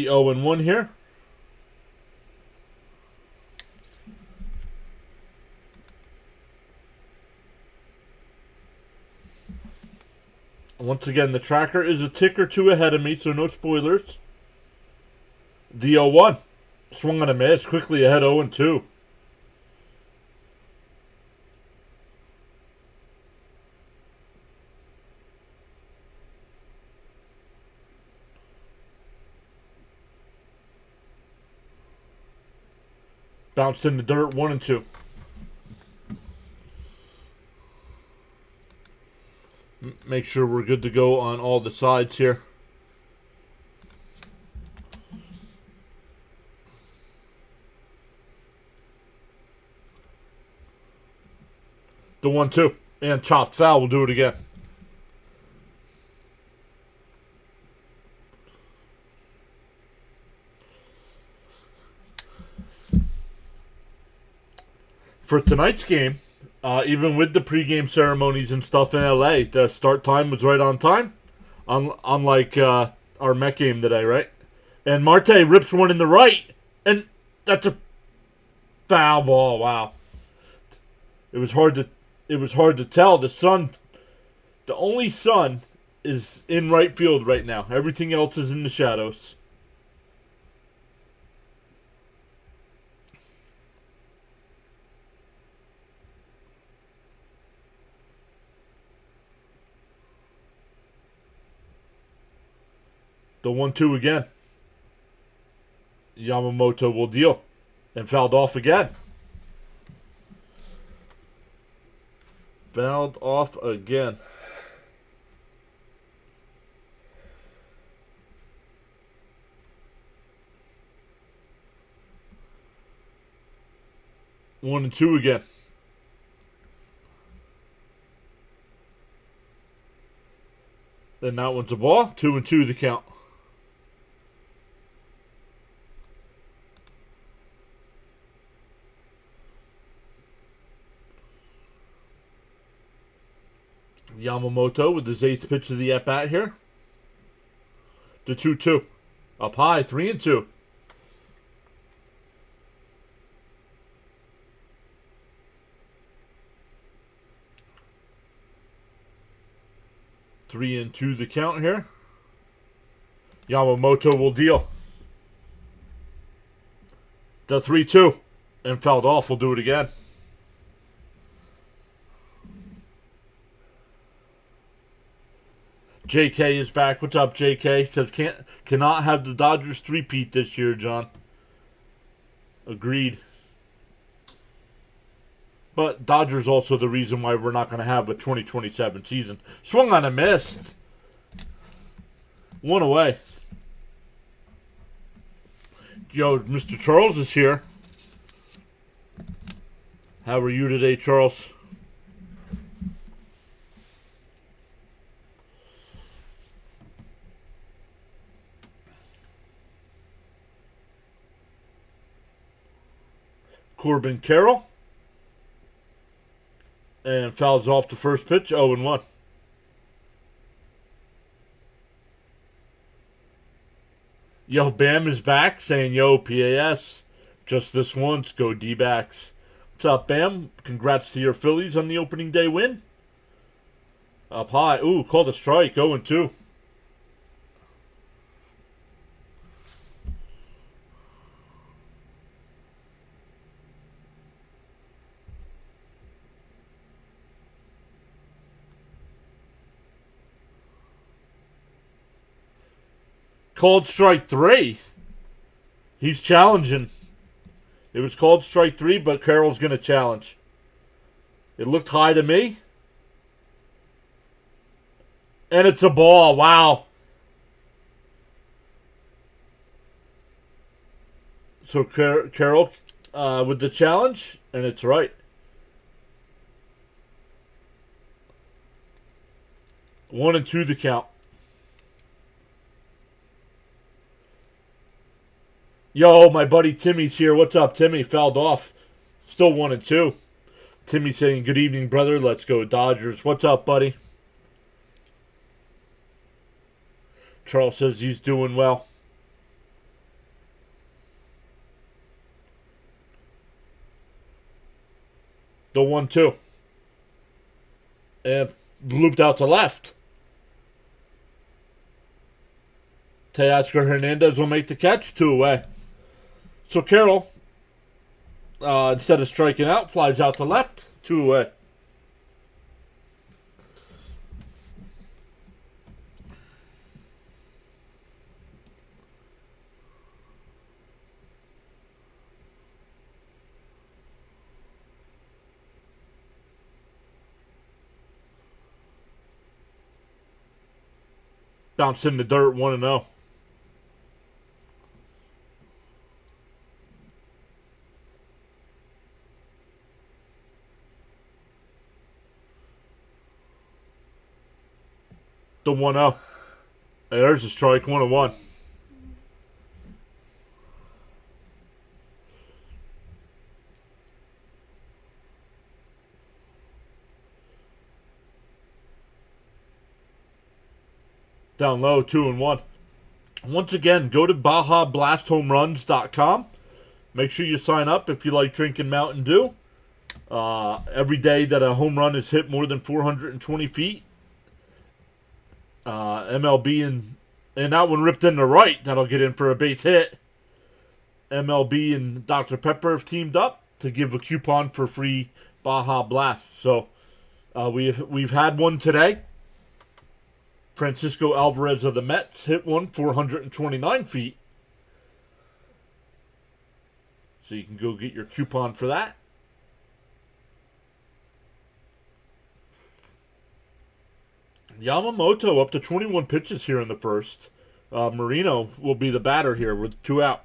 0-1 here. Once again, the tracker is a tick or two ahead of me, so no spoilers. The 0-1. Swung on a miss, quickly ahead 0-2. Bounced in the dirt, 1-2. Make sure we're good to go on all the sides here. The 1-2. And chopped foul. We'll do it again. For tonight's game, even with the pregame ceremonies and stuff in LA, the start time was right on time. Unlike our Met game today, right? And Marte rips one in the right, and that's a foul ball. Wow. It was hard to tell. The only sun is in right field right now. Everything else is in the shadows. The 1-2 again. Yamamoto will deal. And fouled off again. Fouled off again. One and two again. Then that one's a ball. 2-2 the count. Yamamoto with his 8th pitch of the at-bat here. The 2-2. Up high, 3-2. Three and two the count here. Yamamoto will deal. The 3-2. And fouled off. We'll do it again. JK is back. What's up, JK? Says cannot have the Dodgers three-peat this year, John. Agreed. But Dodgers also the reason why we're not going to have a 2027 season. Swung on a miss. One away. Yo, Mr. Charles is here. How are you today, Charles? Corbin Carroll. And fouls off the first pitch, 0-1. Yo, Bam is back saying, yo, PAS. Just this once, go D-backs. What's up, Bam? Congrats to your Phillies on the opening day win. Up high. Ooh, called a strike, 0-2. Called strike 3. He's challenging. It was called strike 3, but Carroll's going to challenge. It looked high to me. And it's a ball. Wow. So Carroll with the challenge, and it's right. 1-2 the count. Yo, my buddy Timmy's here. What's up, Timmy? Fouled off. Still 1-2. Timmy saying, good evening, brother. Let's go Dodgers. What's up, buddy? Charles says he's doing well. The 1-2. And looped out to left. Teoscar Hernandez will make the catch. 2 away. So Carroll, instead of striking out, flies out to left. 2 away. Bounced in the dirt, 1-0. The 1-0. There's a strike, 1-1. Down low, 2-1. Once again, go to BajaBlastHomeRuns.com. Make sure you sign up if you like drinking Mountain Dew. Every day that a home run is hit more than 420 feet, MLB and that one ripped in the right, that'll get in for a base hit. MLB and Dr. Pepper have teamed up to give a coupon for free Baja Blast. So we've had one today. Francisco Alvarez of the Mets hit one 429 feet. So you can go get your coupon for that. Yamamoto up to 21 pitches here in the first. Marino will be the batter here with 2 out.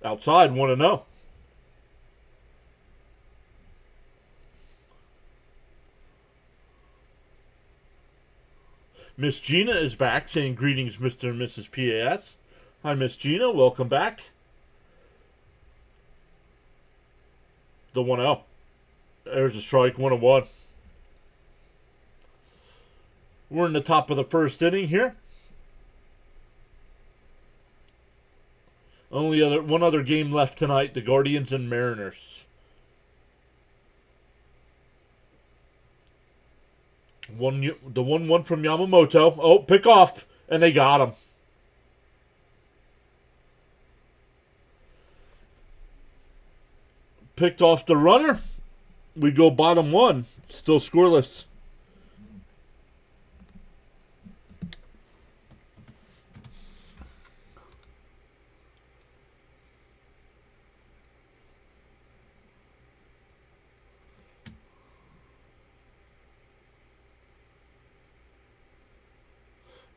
Outside, 1-0. Miss Gina is back saying greetings, Mr. and Mrs. PAS. Hi, Miss Gina. Welcome back. The 1-0. There's a strike, 1-1. We're in the top of the first inning here. One other game left tonight, the Guardians and Mariners. The 1-1 from Yamamoto. Oh, pick off. And they got him. Picked off the runner. We go bottom 1. Still scoreless.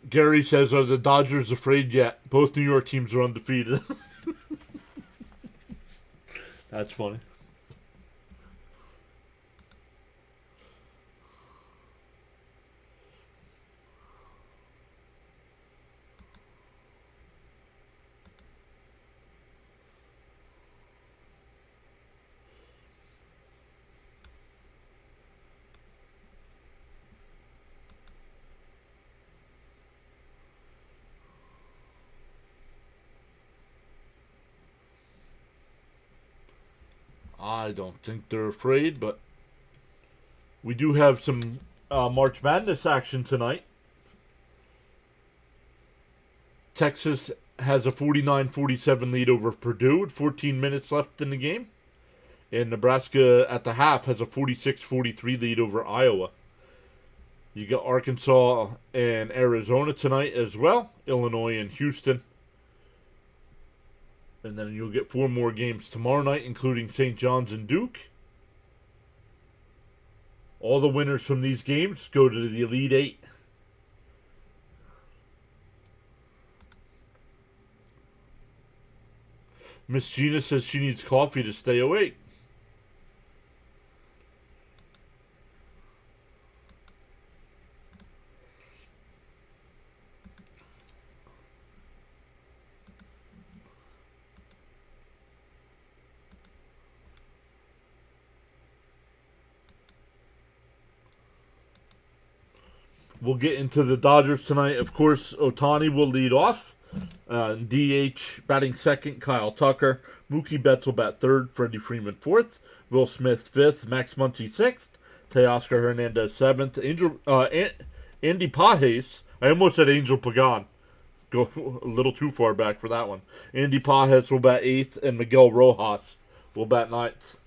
Gary says, are the Dodgers afraid yet? Both New York teams are undefeated. That's funny. I don't think they're afraid, but we do have some March Madness action tonight. Texas has a 49-47 lead over Purdue with 14 minutes left in the game. And Nebraska at the half has a 46-43 lead over Iowa. You got Arkansas and Arizona tonight as well. Illinois and Houston. And then you'll get 4 more games tomorrow night, including St. John's and Duke. All the winners from these games go to the Elite 8. Miss Gina says she needs coffee to stay awake. We'll get into the Dodgers tonight. Of course, Ohtani will lead off. DH batting second, Kyle Tucker. Mookie Betts will bat third. Freddie Freeman fourth. Will Smith fifth. Max Muncy sixth. Teoscar Hernandez seventh. Andy Pages. I almost said Angel Pagan. Go a little too far back for that one. Andy Pages will bat eighth, and Miguel Rojas will bat ninth.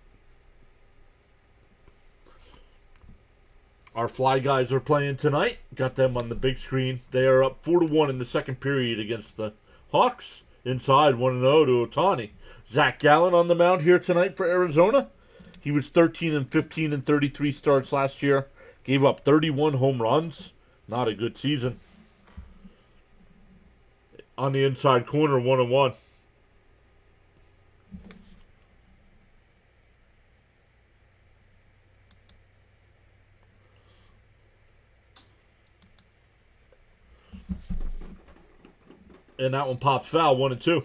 Our Fly guys are playing tonight. Got them on the big screen. They are up 4-1 in the second period against the Hawks. Inside 1-0 to Ohtani. Zach Gallen on the mound here tonight for Arizona. He was 13-15 in 33 starts last year. Gave up 31 home runs. Not a good season. On the inside corner, 1-1. And that one pops foul, 1-2.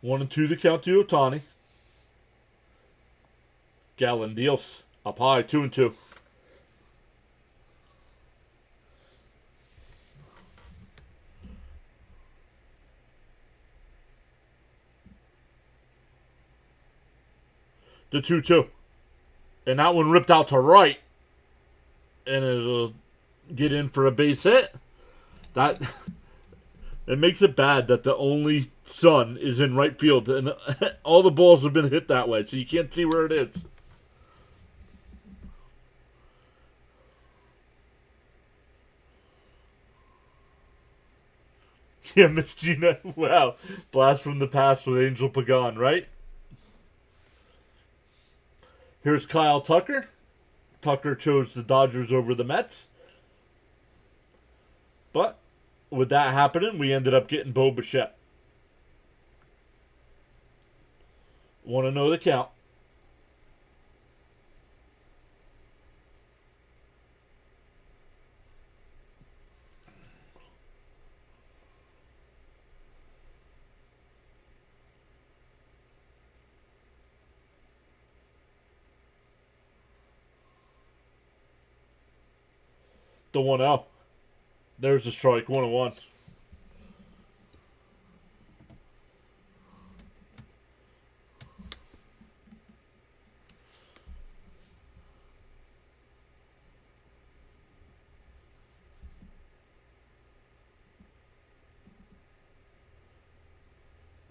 One and two the count to Ohtani. Gallen deals up high, 2-2. The 2-2. And that one ripped out to right. And it'll get in for a base hit. That it makes it bad that the only sun is in right field. And all the balls have been hit that way. So you can't see where it is. Yeah, Miss Gina. Wow. Blast from the past with Angel Pagan, right? Here's Kyle Tucker. Tucker chose the Dodgers over the Mets. But with that happening, we ended up getting Bo Bichette. Want to know the count? The 1-0. There's the strike, 1-1.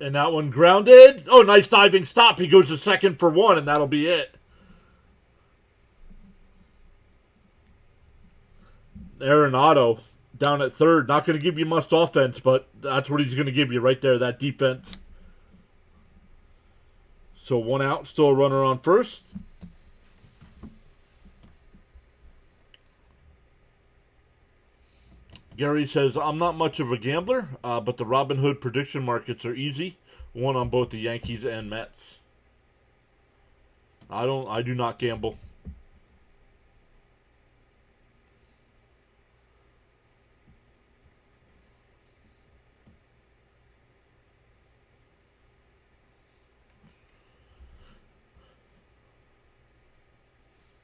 And that one grounded. Oh, nice diving stop. He goes to second for one, and that'll be it. Arenado down at third. Not going to give you much offense, but that's what he's going to give you right there, that defense. So 1 out, still a runner on first. Gary says, I'm not much of a gambler, but the Robin Hood prediction markets are easy. One on both the Yankees and Mets. I do not gamble.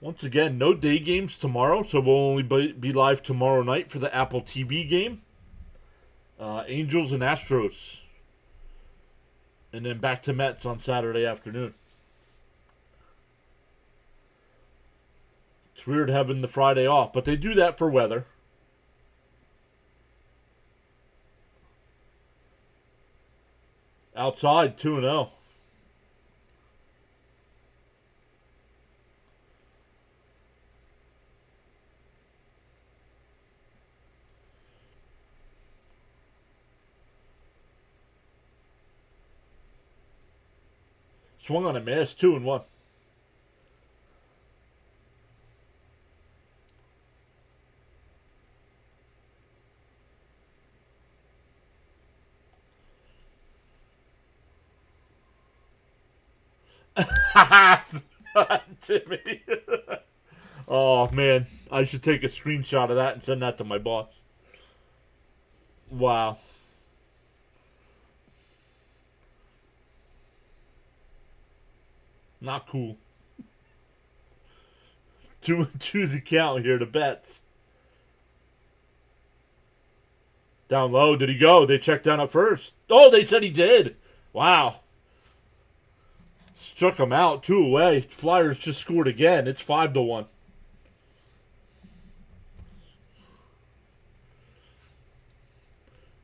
Once again, no day games tomorrow, so we'll only be live tomorrow night for the Apple TV game. Angels and Astros. And then back to Mets on Saturday afternoon. It's weird having the Friday off, but they do that for weather. Outside, 2-0. Swung on a miss, 2-1. Timmy. Oh, man. I should take a screenshot of that and send that to my boss. Wow. Not cool. Choose the count here to bets. Down low. Did he go? They checked down at first. Oh, they said he did. Wow. Struck him out. 2 away. Flyers just scored again. It's 5-1.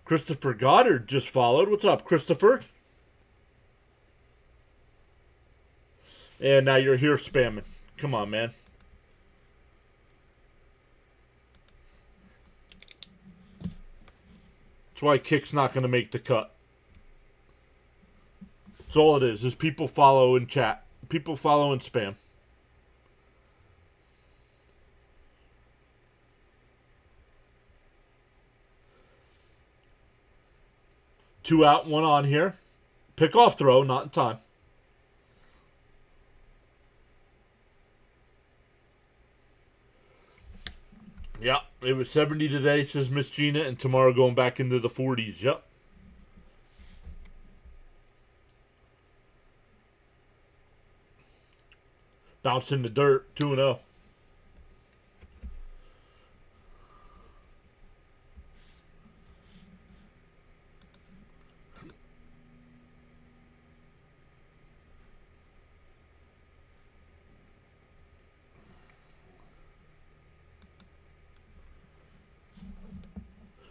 Christopher Goddard just followed. What's up, Christopher? And now you're here spamming. Come on, man. That's why Kick's not going to make the cut. That's all it is people follow and chat. People follow and spam. Two out, one on here. Pick off throw, not in time. Yep, it was 70 today, says Miss Gina, and tomorrow going back into the 40s. Yep. Bounced in the dirt, 2-0.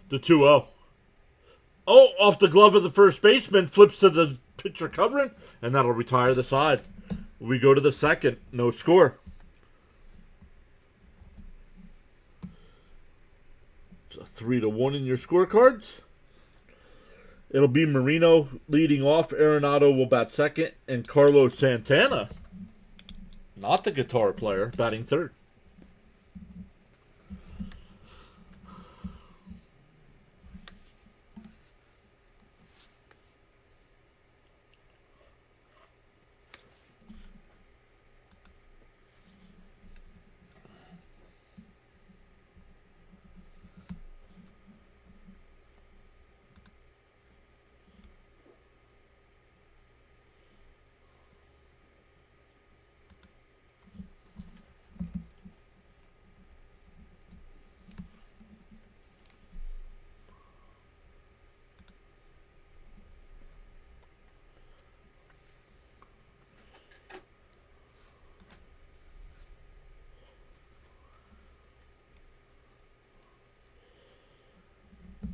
The 2-0. Oh, off the glove of the first baseman, flips to the pitcher covering, and that'll retire the side. We go to the second. No score. It's a 3-1 in your scorecards. It'll be Marino leading off. Arenado will bat second. And Carlos Santana, not the guitar player, batting third.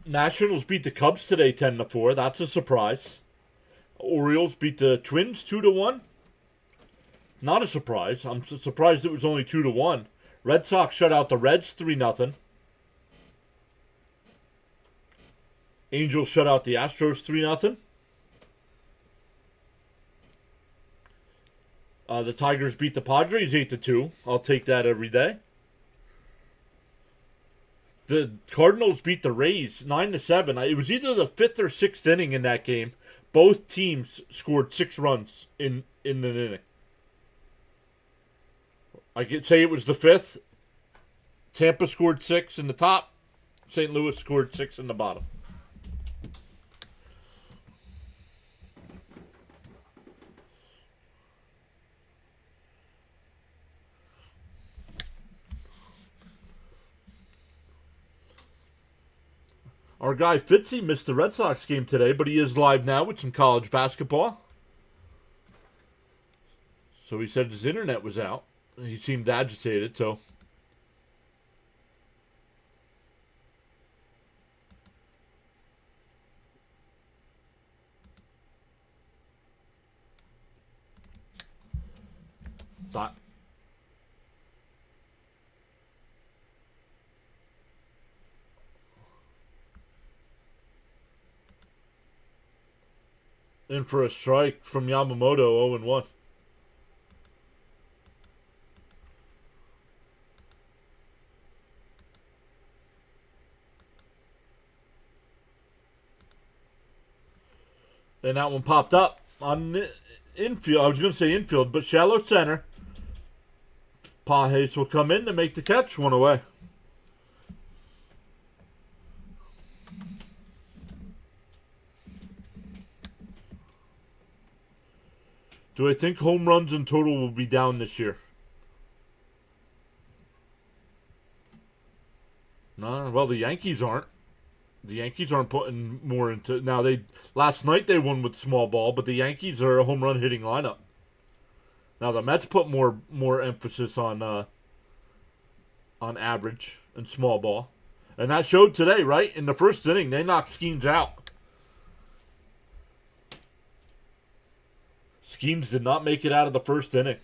Nationals beat the Cubs today 10-4. That's a surprise. Orioles beat the Twins 2-1. Not a surprise. I'm surprised it was only 2-1. Red Sox shut out the Reds 3-0. Angels shut out the Astros 3-0. The Tigers beat the Padres 8-2. I'll take that every day. The Cardinals beat the Rays 9-7. It was either the 5th or 6th inning in that game. Both teams scored 6 runs in an inning. I could say it was the 5th. Tampa scored 6 in the top. St. Louis scored 6 in the bottom. Our guy Fitzy missed the Red Sox game today, but he is live now with some college basketball. So he said his internet was out. He seemed agitated, so... Thought... In for a strike from Yamamoto, 0-1. And that one popped up on infield. I was going to say infield, but shallow center. Pages will come in to make the catch. One away. Do I think home runs in total will be down this year? No, well, the Yankees aren't. The Yankees aren't putting more into now. Last night they won with small ball, but the Yankees are a home run hitting lineup. Now the Mets put more emphasis on average and small ball, and that showed today, right? In the first inning, they knocked Skeens out. Skeens did not make it out of the first inning.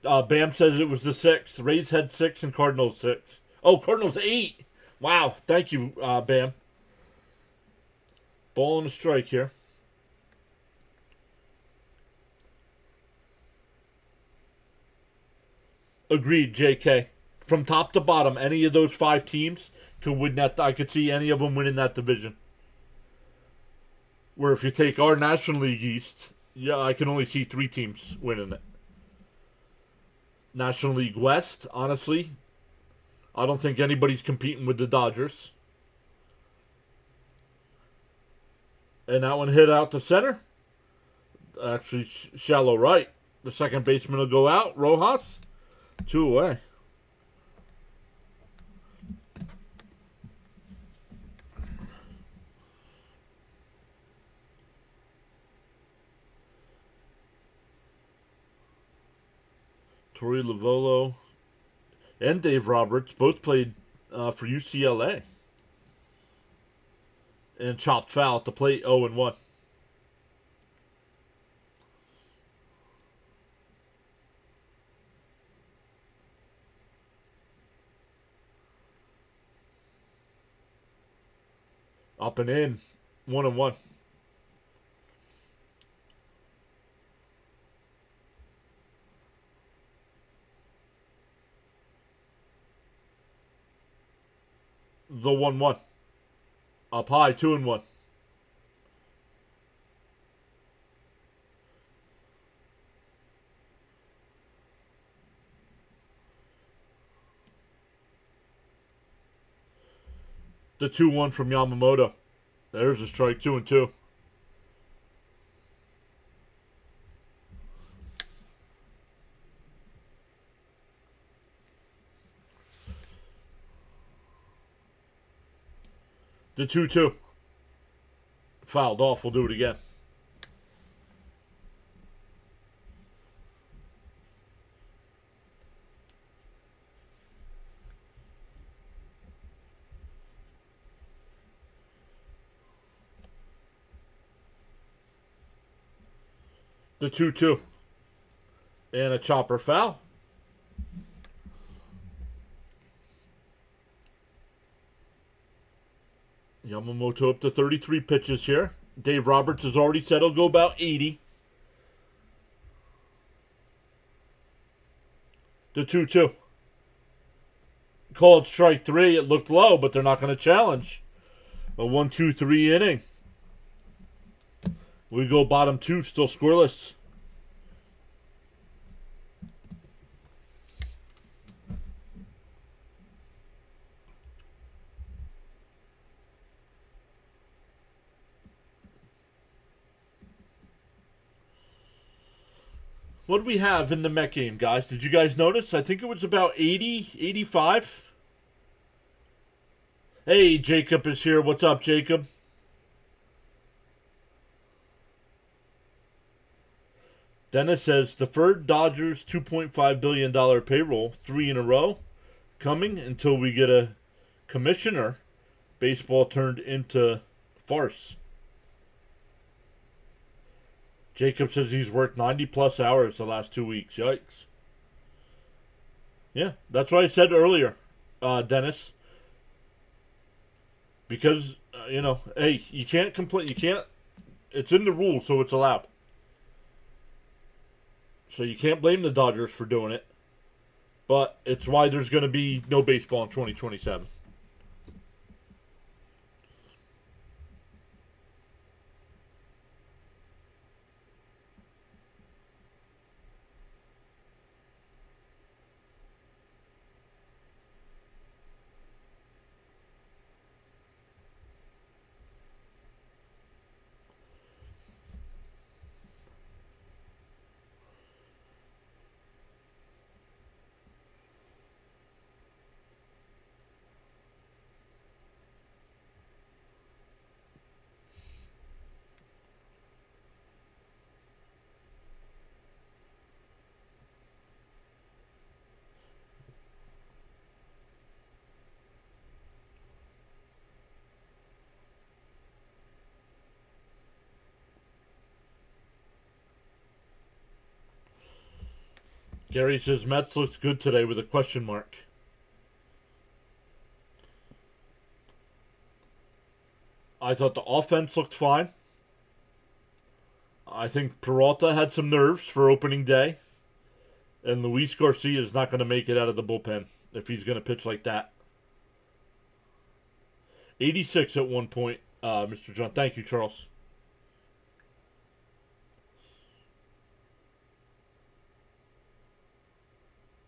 Bam says it was the sixth. Rays had 6 and Cardinals 6. Oh, Cardinals 8. Wow. Thank you, Bam. Ball and a strike here. Agreed, JK. From top to bottom, any of those 5 teams could win that. I could see any of them winning that division. Where if you take our National League East, yeah, I can only see 3 teams winning it. National League West, honestly, I don't think anybody's competing with the Dodgers. And that one hit out to center. Actually, shallow right. The second baseman will go out. Rojas, 2 away. Torey Lovullo and Dave Roberts both played for UCLA. And chopped foul at the plate, 0-1. Up and in, 1-1. The 1-1. Up high, 2-1. The 2-1 from Yamamoto. There's a strike, 2-2. The 2-2. Fouled off. We'll do it again. The 2-2. And a chopper foul. Yamamoto up to 33 pitches here. Dave Roberts has already said he'll go about 80. The 2-2. Called strike 3. It looked low, but they're not going to challenge. A 1-2-3 inning. We go bottom 2, still scoreless. What do we have in the Met game, guys? Did you guys notice? I think it was about 80, 85. Hey, Jacob is here. What's up, Jacob? Dennis says, deferred Dodgers $2.5 billion payroll, 3 in a row, coming until we get a commissioner. Baseball turned into farce. Jacob says he's worked 90-plus hours the last 2 weeks. Yikes. Yeah, that's what I said earlier, Dennis. Because, hey, you can't complain. You can't. It's in the rules, so it's allowed. So you can't blame the Dodgers for doing it. But it's why there's going to be no baseball in 2027. Gary says Mets looks good today with a question mark. I thought the offense looked fine. I think Peralta had some nerves for opening day. And Luis Garcia is not going to make it out of the bullpen if he's going to pitch like that. 86 at one point, Mr. John. Thank you, Charles.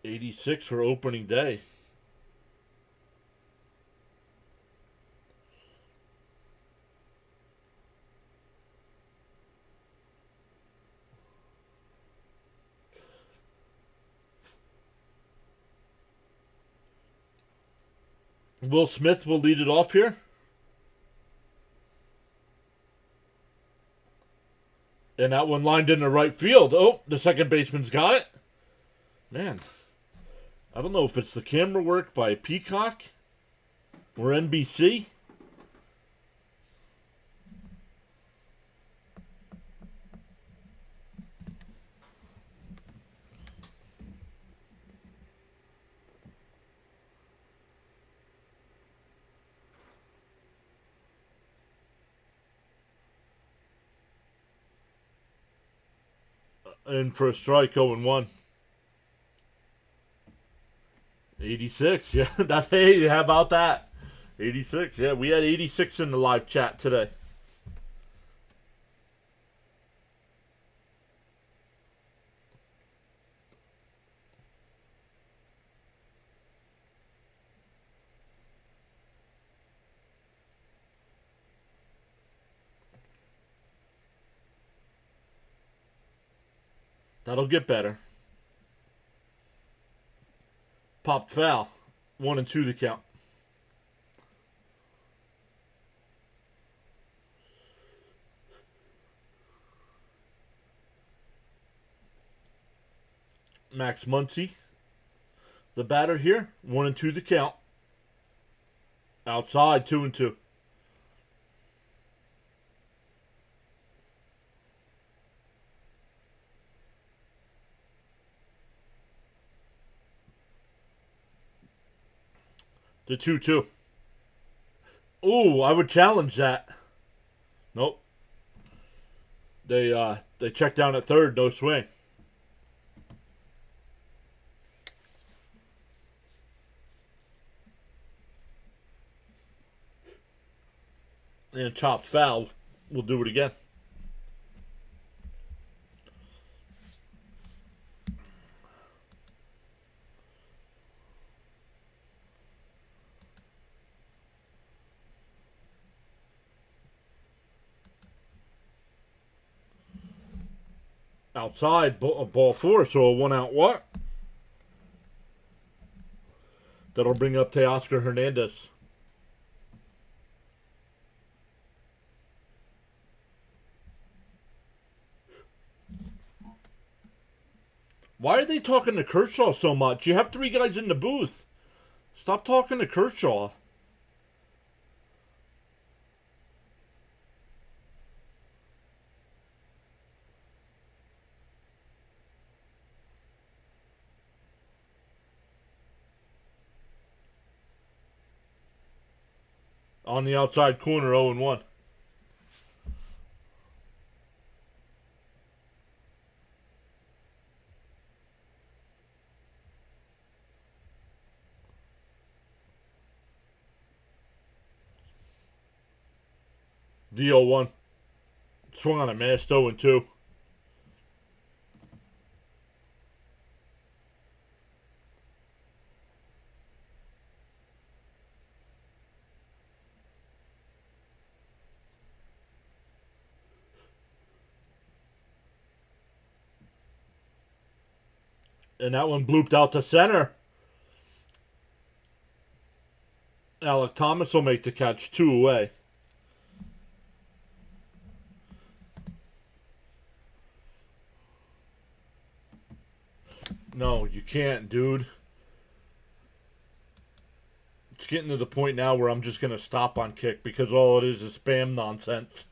$86 for opening day. Will Smith will lead it off here. And that one lined into right field. Oh, the second baseman's got it. Man, I don't know if it's the camera work by Peacock or NBC. And for a strike, 0-1. 86, yeah. That's, hey, how about that? 86, yeah. We had 86 in the live chat today. That'll get better. Popped foul. 1-2 to count. Max Muncy, the batter here. 1-2 to count. Outside, 2-2. The 2-2. Ooh, I would challenge that. Nope. They checked down at third, no swing. And chopped foul. We'll do it again. Outside, ball four, so a 1-out what? That'll bring up Teoscar Hernandez. Why are they talking to Kershaw so much? You have 3 guys in the booth. Stop talking to Kershaw. On the outside corner, 0-1. D-0-1. Swung on a missed, 0-2. And that one blooped out to center. Alec Thomas will make the catch, 2 away. No, you can't, dude. It's getting to the point now where I'm just going to stop on kick because all it is spam nonsense.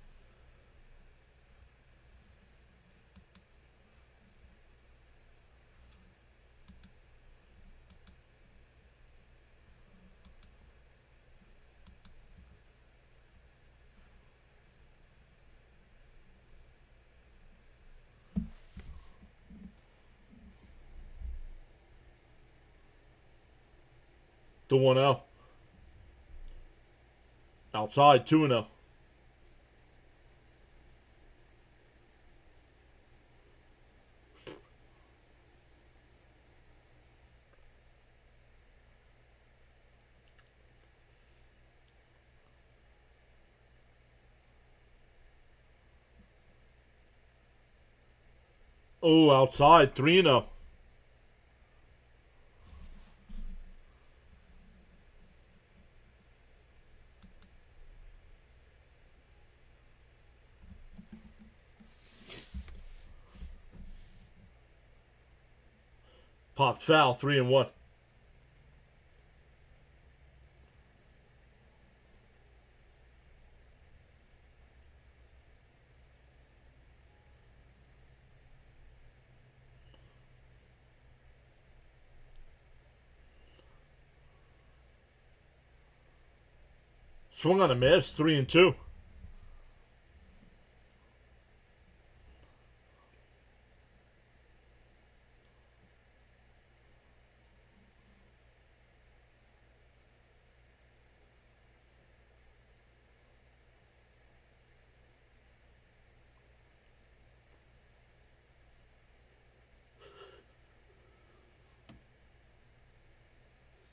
The 1-0. Outside, 2-0. Oh, outside, 3-0. Popped foul, 3-1. Swung on a miss, 3-2.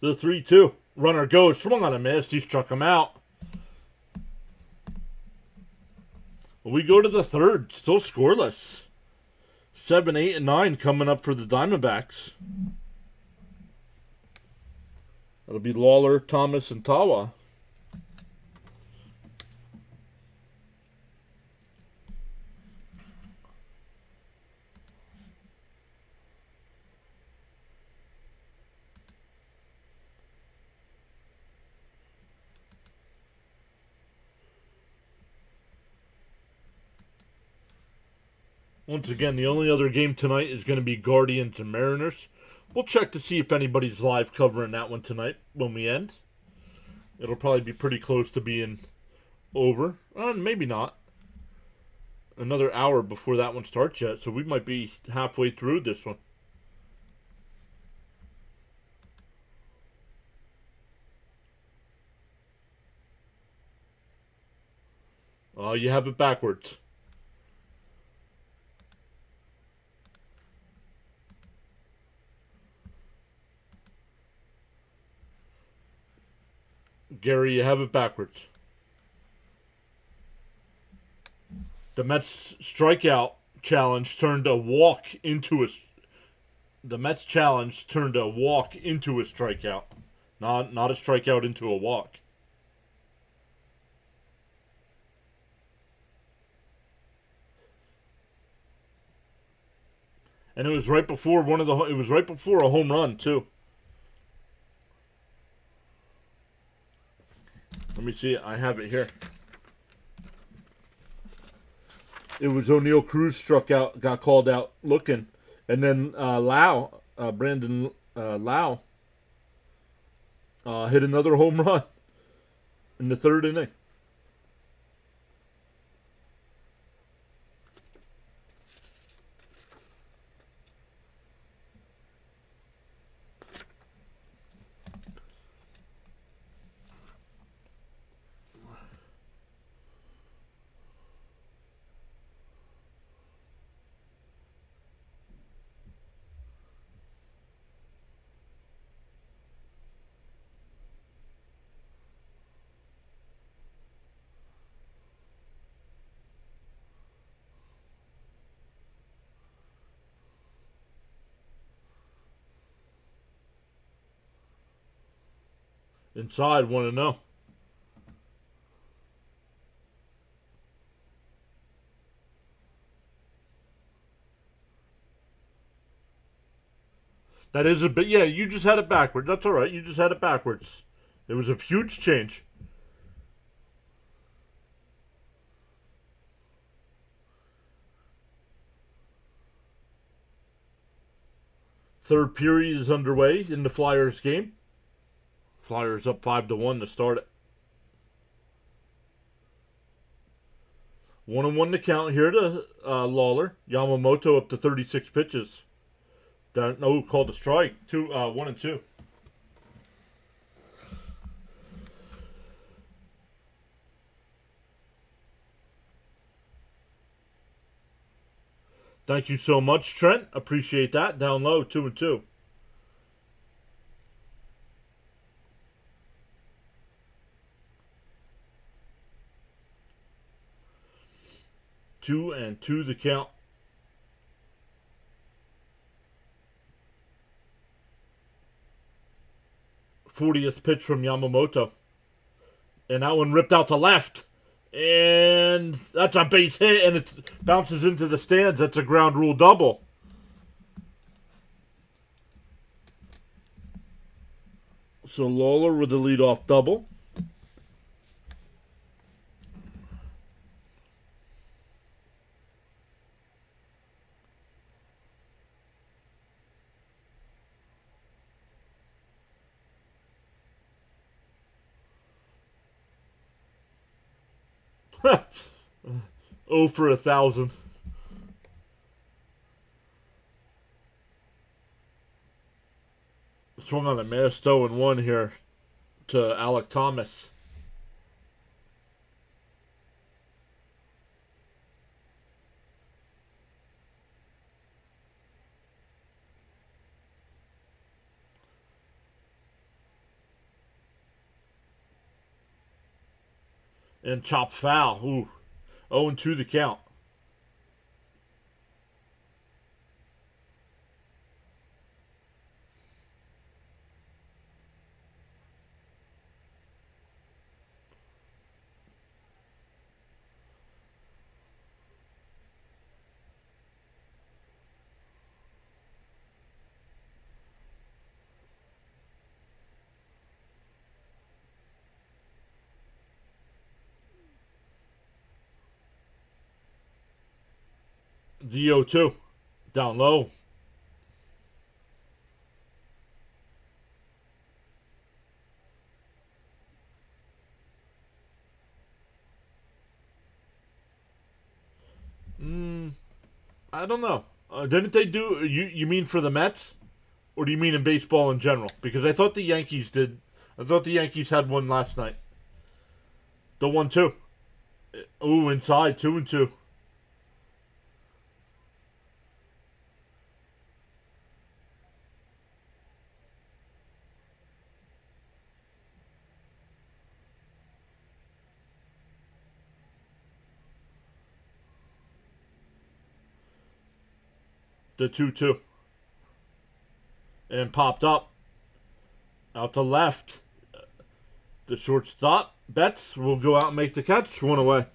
The 3-2. Runner goes, swung on a miss. He struck him out. We go to the third, still scoreless. 7, 8, and 9 coming up for the Diamondbacks. That'll be Lawler, Thomas, and Tawa. Once again, the only other game tonight is going to be Guardians and Mariners. We'll check to see if anybody's live covering that one tonight when we end. It'll probably be pretty close to being over. Maybe not. Another hour before that one starts yet, so we might be halfway through this one. You have it backwards. Gary, you have it backwards. The Mets strikeout challenge turned a walk into a. The Mets challenge turned a walk into a strikeout, not a strikeout into a walk. And it was right before It was right before a home run too. Let me see. I have it here. It was O'Neal Cruz struck out, got called out looking, and then Brandon Lau, hit another home run in the third inning. Inside, 1-0. That is a bit. Yeah, you just had it backwards. That's all right. You just had it backwards. It was a huge change. Third period is underway in the Flyers game. Flyers up 5-1 to start it. 1-1 to count here to Lawler. Yamamoto up to 36 pitches. No called a strike. 1-2. Thank you so much, Trent. Appreciate that. Down low, 2-2. 2-2 the count. 40th pitch from Yamamoto. And that one ripped out to left. And that's a base hit, and it bounces into the stands. That's a ground rule double. So Lawler with the leadoff double. Oh for 1,000. Swung on a missed 0-1 here to Alec Thomas. And chop foul. Ooh. 0-2 the count. The 0-2. Down low. I don't know. Didn't they do... You mean for the Mets? Or do you mean in baseball in general? Because I thought the Yankees did... I thought the Yankees had one last night. The 1-2. Ooh, inside. 2-2. The 2-2. And popped up. Out to left. The shortstop, Betts, will go out and make the catch. 1 away.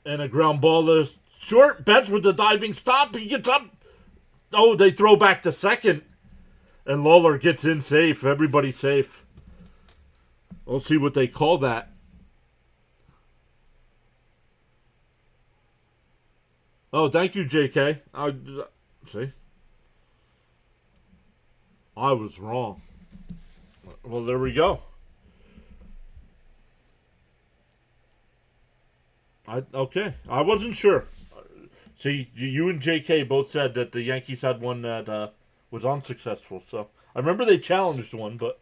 And a ground ball to short. Betts with the diving stop. He gets up. Oh, they throw back to second. And Lawler gets in safe. Everybody's safe. We'll see what they call that. Oh, thank you, JK. See? I was wrong. Well, there we go. Okay. I wasn't sure. See, you and JK both said that the Yankees had one that was unsuccessful. So I remember they challenged one, but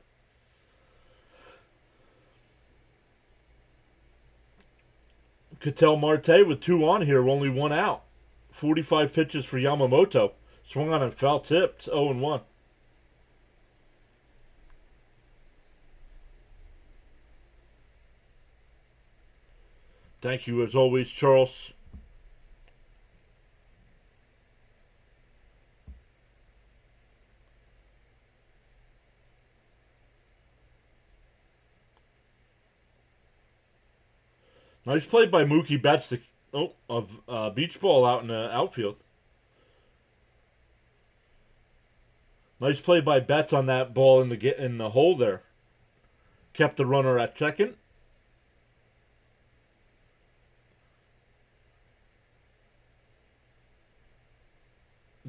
Ketel Marte with 2 on here, only 1 out. 45 pitches for Yamamoto. Swung on and foul tipped. 0-1. Thank you as always, Charles. Nice play by Mookie Betts of beach ball out in the outfield. Nice play by Betts on that ball in the hole there. Kept the runner at second.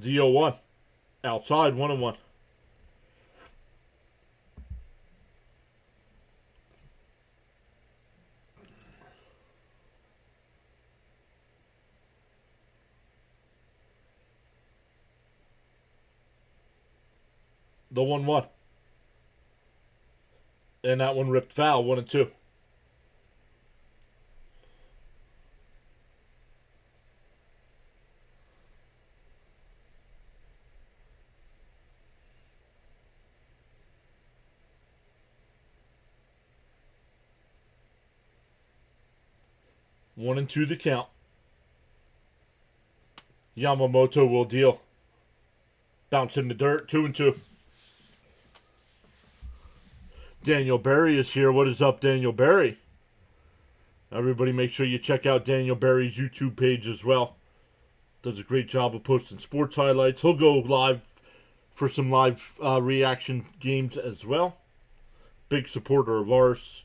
The 0-1. Outside, 1-1. The 1-1. And that one ripped foul, 1-2. One and two the count. Yamamoto will deal. Bounce in the dirt, 2-2. Daniel Berry is here. What is up, Daniel Berry? Everybody make sure you check out Daniel Berry's YouTube page as well. Does a great job of posting sports highlights. He'll go live for some live reaction games as well. Big supporter of ours.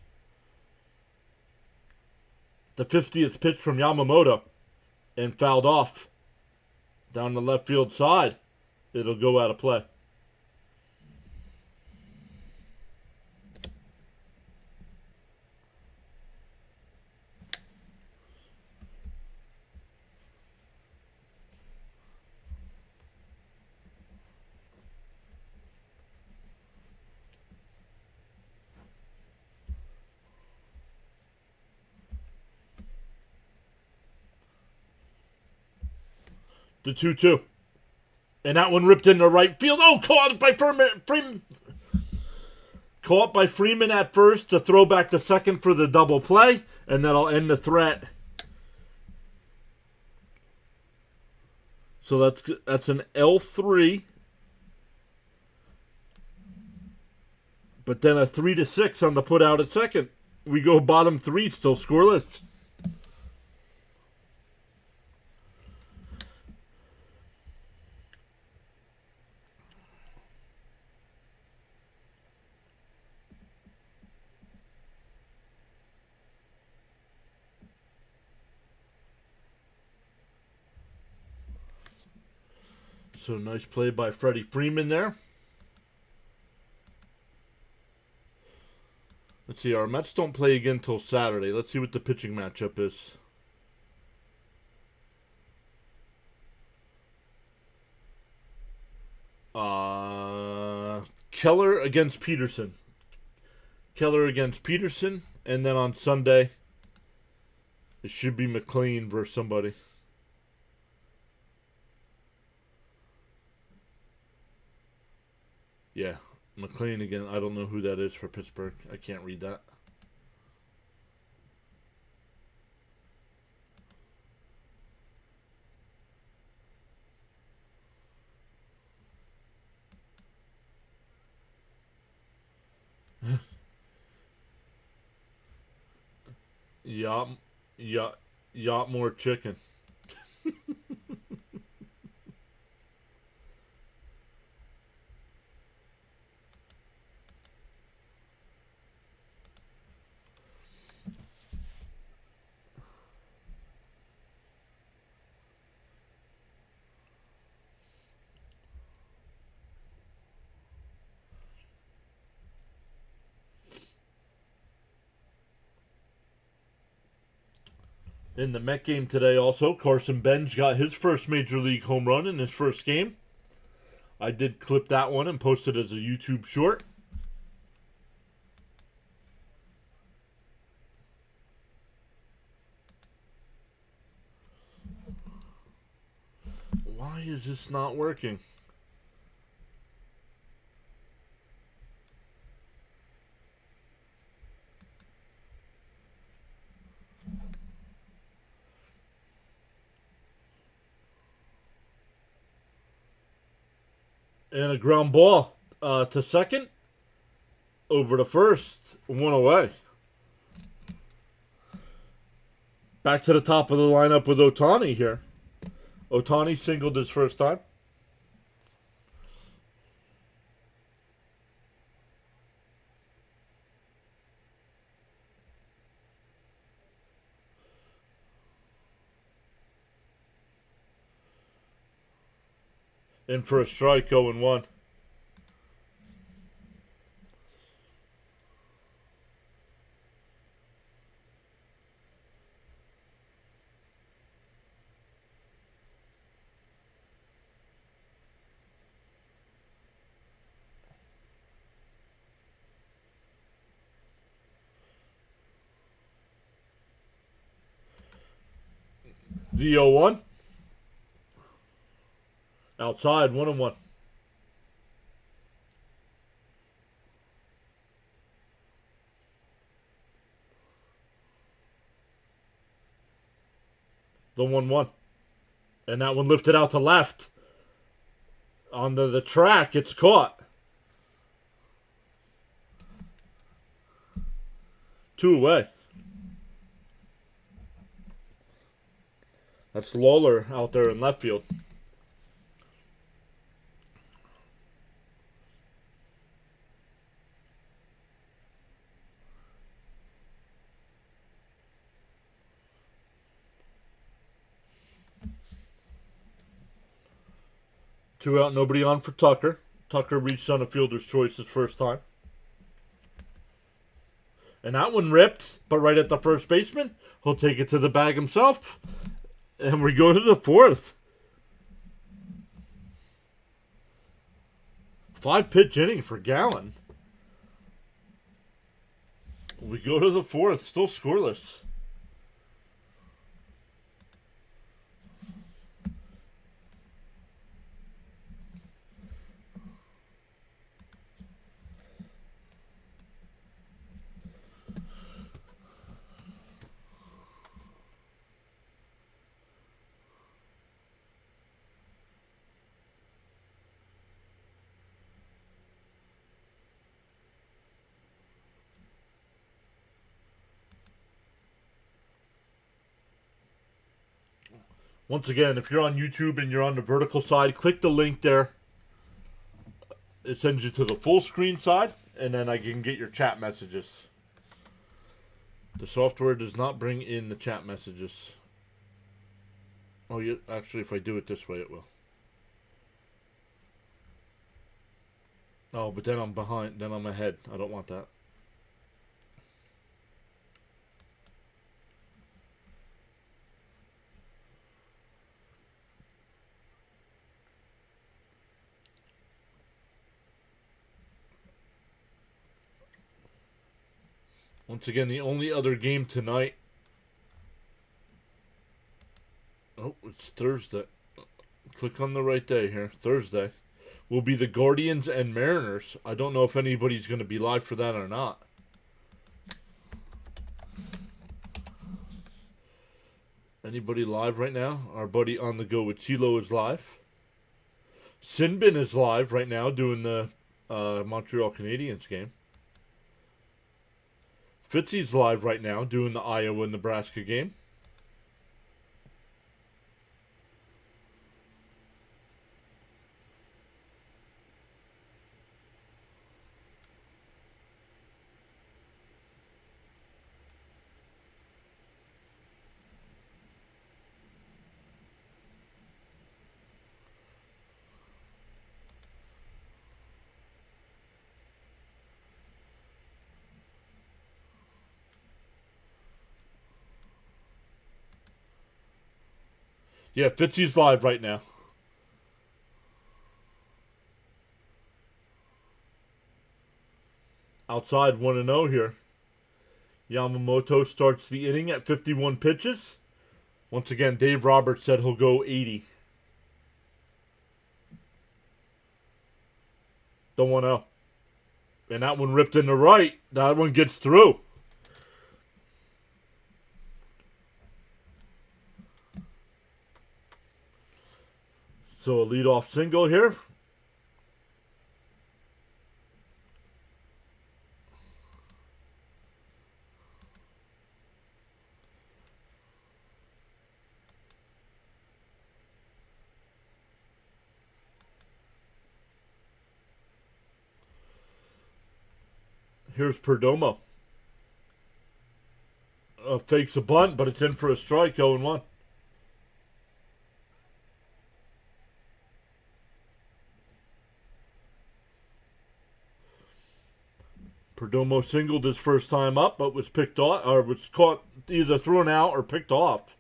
The 50th pitch from Yamamoto and fouled off down the left field side. It'll go out of play. The 2-2. And that one ripped into right field. Oh, caught by Freeman. Caught by Freeman at first to throw back to second for the double play. And that'll end the threat. So that's an L3. But then a 3-6 on the put out at second. We go bottom three, still scoreless. So nice play by Freddie Freeman there. Let's see, our Mets don't play again until Saturday. Let's see what the pitching matchup is. Keller against Peterson. Keller against Peterson. And then on Sunday, it should be McLean versus somebody. Yeah, McLean again. I don't know who that is for Pittsburgh. I can't read that. Yacht more chicken. In the Met game today also, Carson Bench got his first Major League home run in his first game. I did clip that one and post it as a YouTube short. Why is this not working? And a ground ball to second. Over to first. One away. Back to the top of the lineup with Ohtani here. Ohtani singled his first time. In for a strike, 0-1. The 0-1. Outside, 1-1. The 1-1. And that one lifted out to left. Onto the track, it's caught. 2 away. That's Lawler out there in left field. Two out, nobody on for Tucker. Tucker reached on a fielder's choice his first time. And that one ripped, but right at the first baseman. He'll take it to the bag himself. And we go to the 4th. 5-pitch inning for Gallen. We go to the 4th, still scoreless. Once again, if you're on YouTube and you're on the vertical side, click the link there. It sends you to the full screen side, and then I can get your chat messages. The software does not bring in the chat messages. Oh, yeah, actually, if I do it this way, it will. Oh, but then I'm behind. Then I'm ahead. I don't want that. Once again, the only other game tonight. Oh, it's Thursday. Click on the right day here. Thursday will be the Guardians and Mariners. I don't know if anybody's going to be live for that or not. Anybody live right now? Our buddy on the go with Tilo is live. Sinbin is live right now doing the Montreal Canadiens game. Fitzy's live right now doing the Iowa-Nebraska game. Yeah, Fitzy's live right now. Outside 1-0 here. Yamamoto starts the inning at 51 pitches. Once again, Dave Roberts said he'll go 80. The 1-0. And that one ripped in the right. That one gets through. So a leadoff single here. Here's Perdomo. Fakes a bunt, but it's in for a strike, 0-1. Perdomo singled his first time up, but was picked off, or was caught either thrown out or picked off.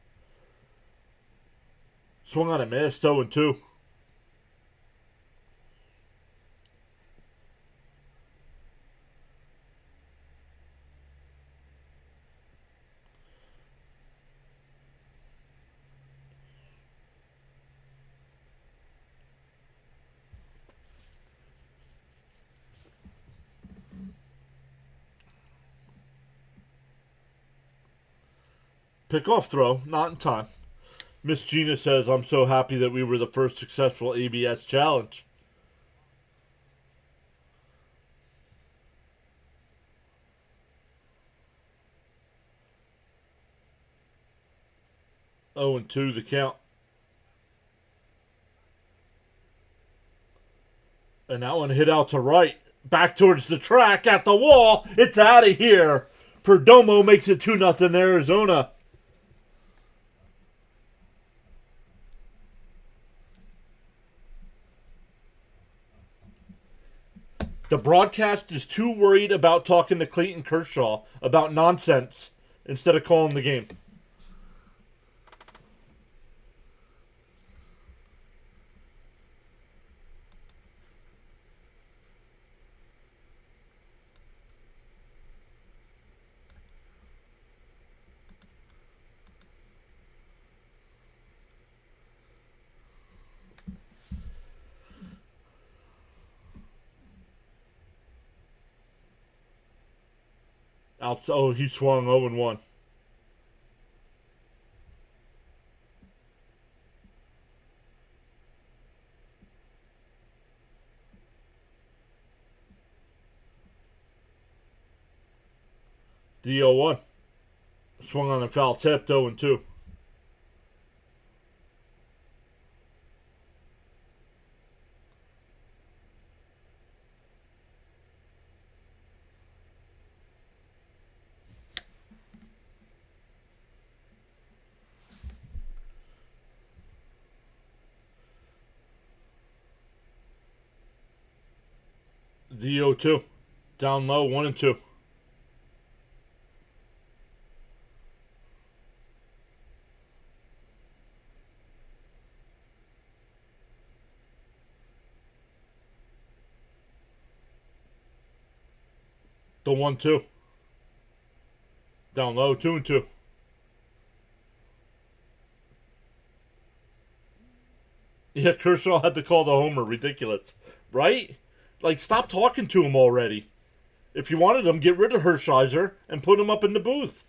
Swung on a miss, 0-2. Pickoff throw, not in time. Miss Gina says, I'm so happy that we were the first successful ABS challenge. Oh, and 2 the count. And that one hit out to right. Back towards the track at the wall. It's out of here. Perdomo makes it 2-0 Arizona. The broadcast is too worried about talking to Clayton Kershaw about nonsense instead of calling the game. Oh, he swung 0-1. The 0-1. Swung on a foul tip, 0-2. The 0-2. Down low, 1-2. The 1-2. Down low, 2-2. Yeah, Kershaw had to call the homer. Ridiculous. Right? Like, stop talking to him already. If you wanted him, get rid of Hershiser and put him up in the booth.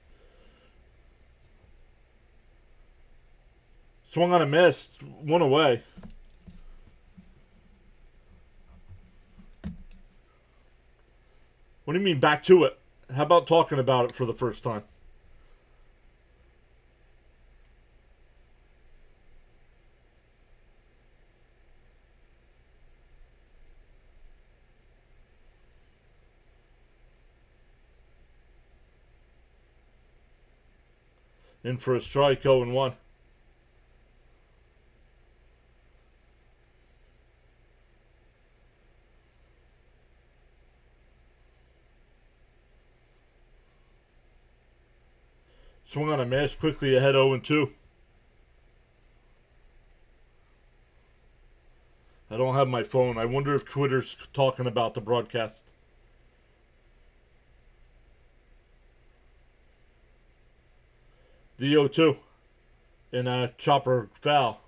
Swung on a miss. 1 away. What do you mean back to it? How about talking about it for the first time? In for a strike, 0-1. Swung on a miss, quickly ahead 0-2. I don't have my phone. I wonder if Twitter's talking about the broadcast. The 0-2. In a chopper foul.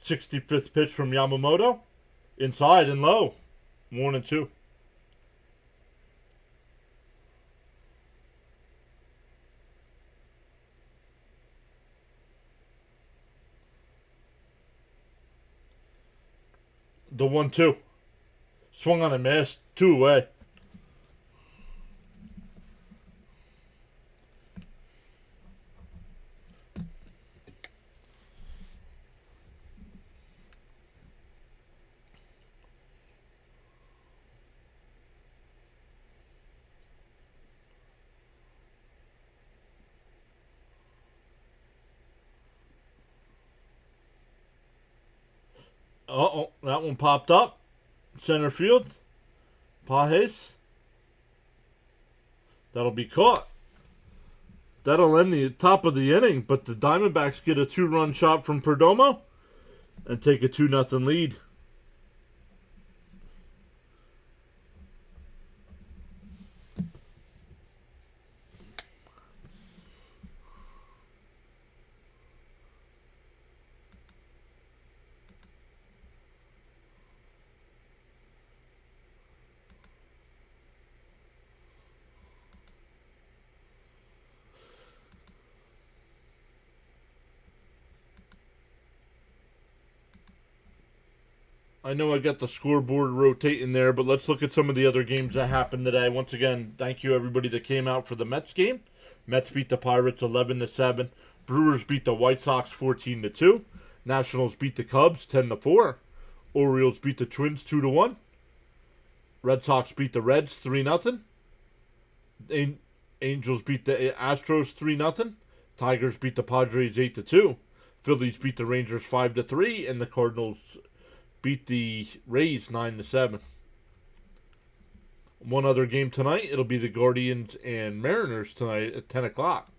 '65th pitch from Yamamoto. Inside and low. 1-2. The 1-2. Swung on a miss. 2 away. Uh-oh, that one popped up. Center field. Pajes. That'll be caught. That'll end the top of the inning, but the Diamondbacks get a 2-run shot from Perdomo and take a 2-0 lead. I know I got the scoreboard rotating there, but let's look at some of the other games that happened today. Once again, thank you everybody that came out for the Mets game. Mets beat the Pirates 11-7. Brewers beat the White Sox 14-2. Nationals beat the Cubs 10-4. Orioles beat the Twins 2-1. Red Sox beat the Reds 3-0. Angels beat the Astros 3-0. Tigers beat the Padres 8-2. Phillies beat the Rangers 5-3, and the Cardinals beat the Rays 9-7. One other game tonight, it'll be the Guardians and Mariners tonight at 10 o'clock.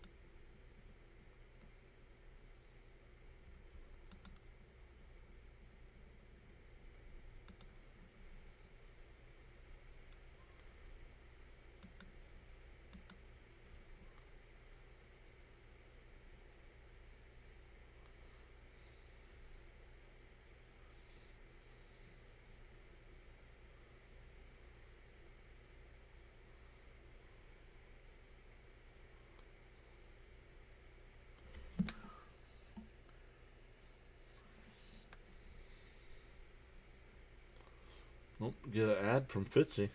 Oh, get an ad from Fitzy.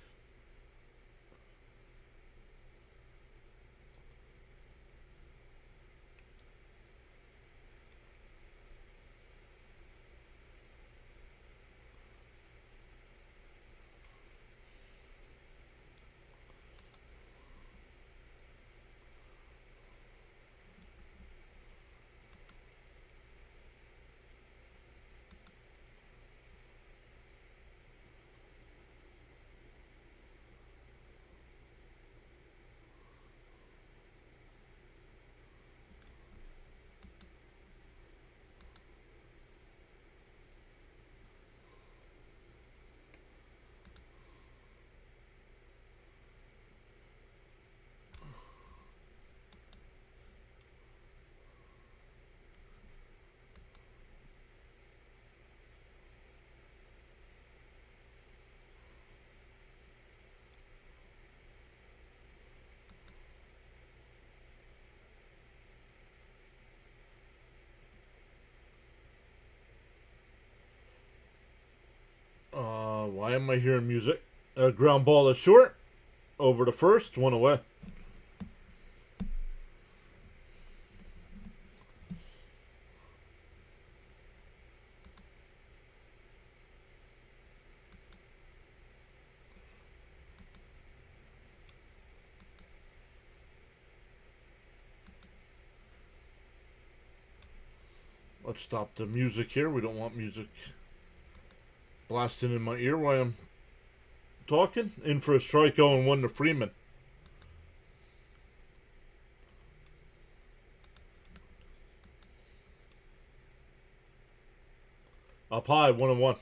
Why am I hearing music? Ground ball is short. Over to first. One away. Let's stop the music here. We don't want music blasting in my ear while I'm talking. In for a strike, 0-1 to Freeman. Up high, 1-1.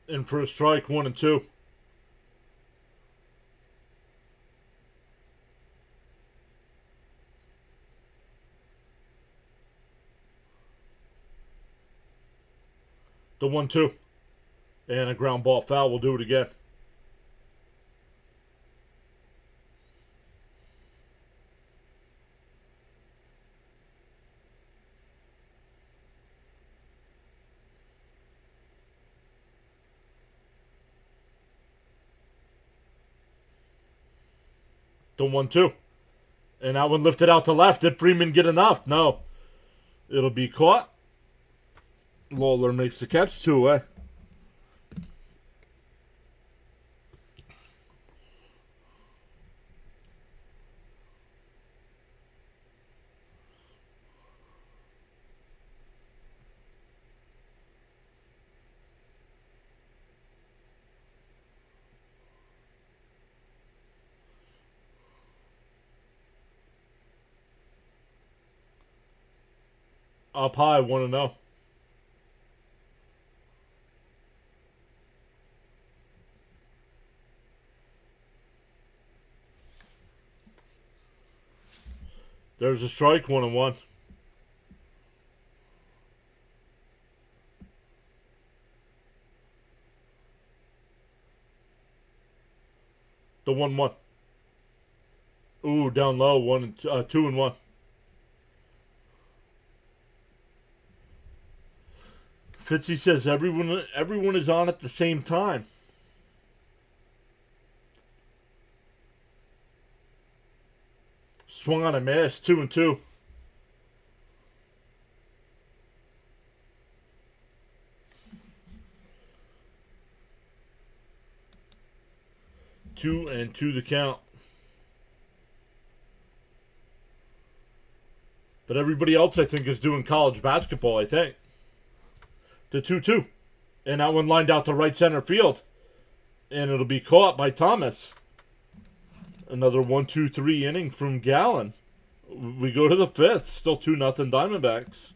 In for a strike, 1-2. The 1-2. And a ground ball foul. We'll do it again. The 1-2. And that one lifted out to left. Did Freeman get enough? No. It'll be caught. Lawler makes the catch. 2 away. Up high, 1-0. There's a strike, 1-1. The 1-1. Ooh, down low, 2-1. Fitzy says everyone is on at the same time. Swung on a miss, 2-2. Two and two the count. But everybody else, I think, is doing college basketball, I think. The 2-2. And that one lined out to right center field. And it'll be caught by Thomas. Another 1-2-3 inning from Gallen. We go to the fifth. Still 2-0 Diamondbacks.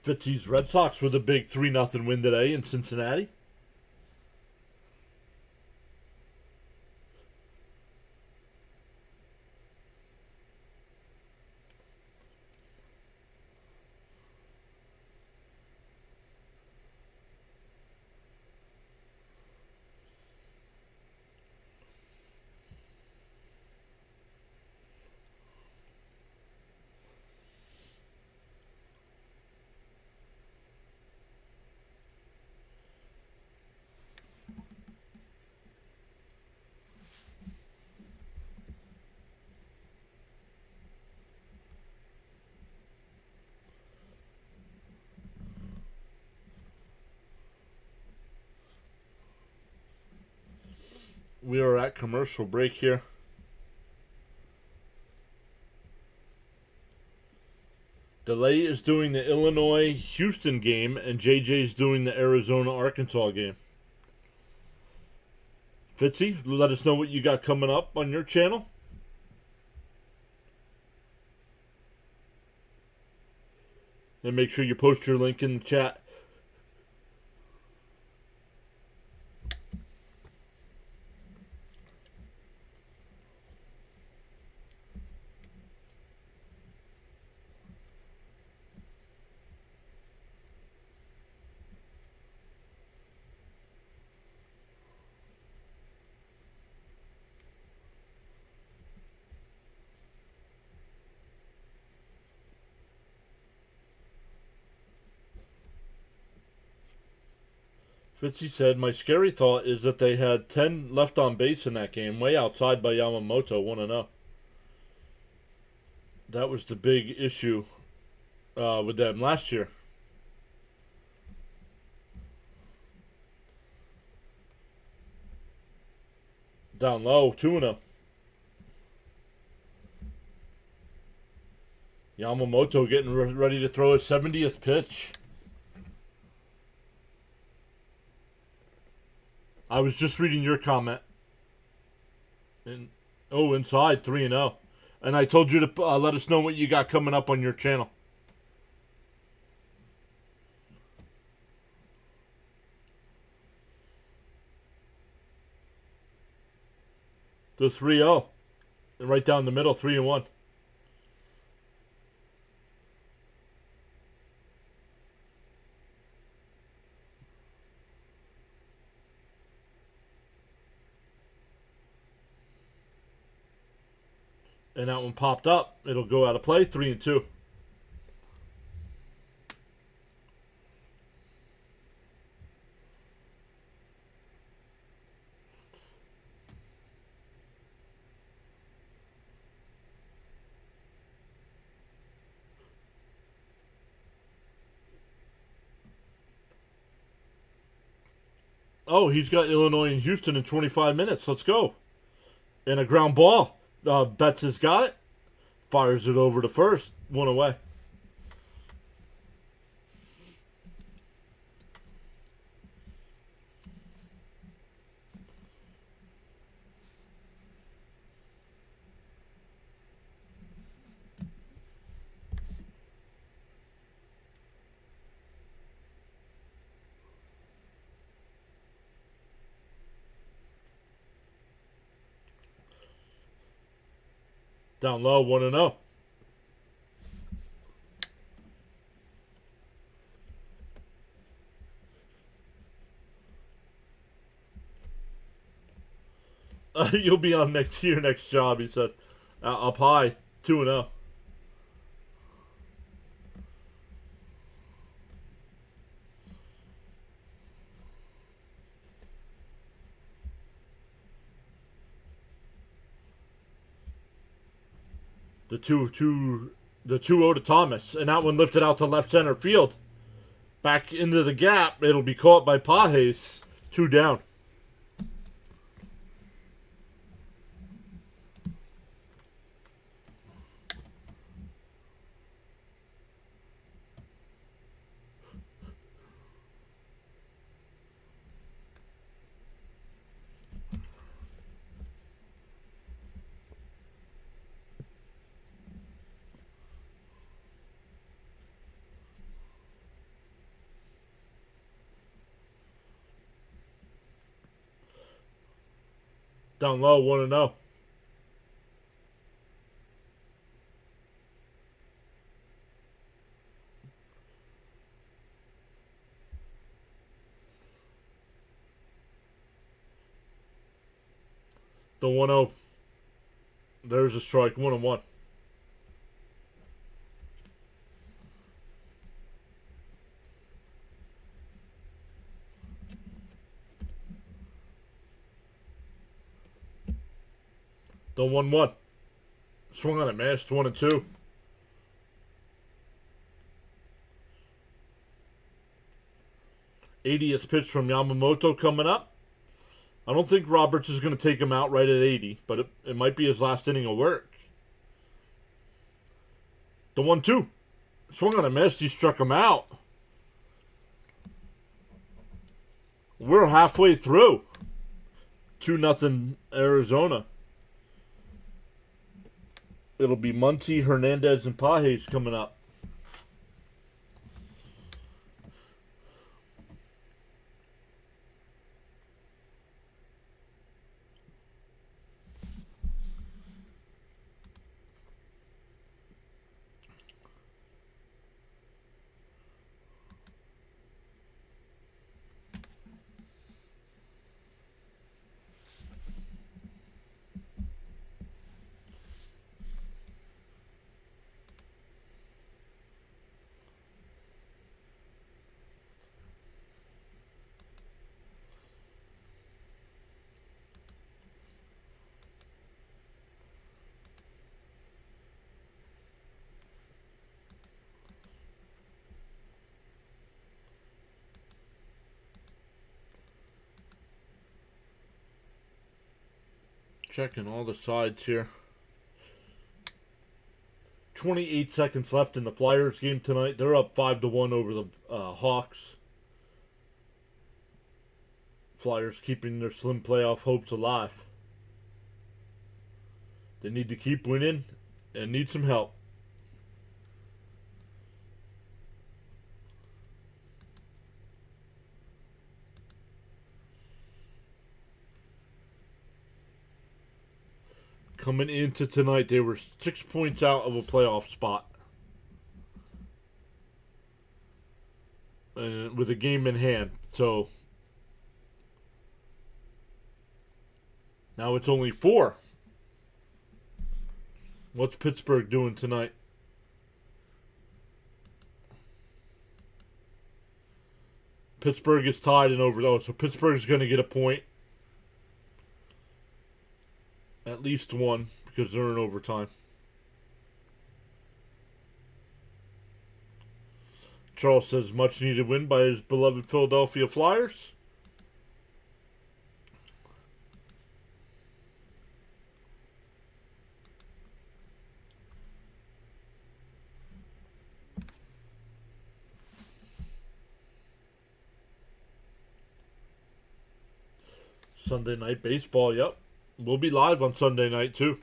Fitzy's Red Sox with a big 3-0 win today in Cincinnati. We are at commercial break here. Delay is doing the Illinois-Houston game, and JJ's doing the Arizona-Arkansas game. Fitzy, let us know what you got coming up on your channel. And make sure you post your link in the chat. Fitzy said, my scary thought is that they had 10 left on base in that game, way outside by Yamamoto, 1-0. That was the big issue with them last year. Down low, 2-0. Yamamoto getting ready to throw his 70th pitch. I was just reading your comment. And inside 3-0. And I told you to let us know what you got coming up on your channel. The 3-0. And right down the middle, 3-1. and that one popped up. It'll go out of play. 3-2. Oh, he's got Illinois and Houston in 25 minutes. Let's go. And a ground ball. Betts has got it. Fires it over to first. 1 away. Down low, 1-0. You'll be on your next job, he said. Up high, 2-0. The 2-0 to Thomas, and that one lifted out to left center field. Back into the gap. It'll be caught by Pages. 2 down. Down low, 1-0. The 1-0. There's a strike, 1-1. The 1-1. Swung on it, missed. 1-2. '80th pitch from Yamamoto coming up. I don't think Roberts is going to take him out right at 80, but it might be his last inning of work. The 1-2. Swung on a miss. He struck him out. We're halfway through. 2-0 Arizona. It'll be Muncy, Hernandez, and Pages coming up. Checking all the sides here. 28 seconds left in the Flyers game tonight. They're up 5-1 over the Hawks. Flyers keeping their slim playoff hopes alive. They need to keep winning and need some help. Coming into tonight, they were 6 points out of a playoff spot. With a game in hand. So now it's only 4. What's Pittsburgh doing tonight? Pittsburgh is tied in over. Oh, so Pittsburgh's going to get a point. At least one, because they're in overtime. Charles says much needed win by his beloved Philadelphia Flyers. Sunday night baseball, yep. We'll be live on Sunday night too.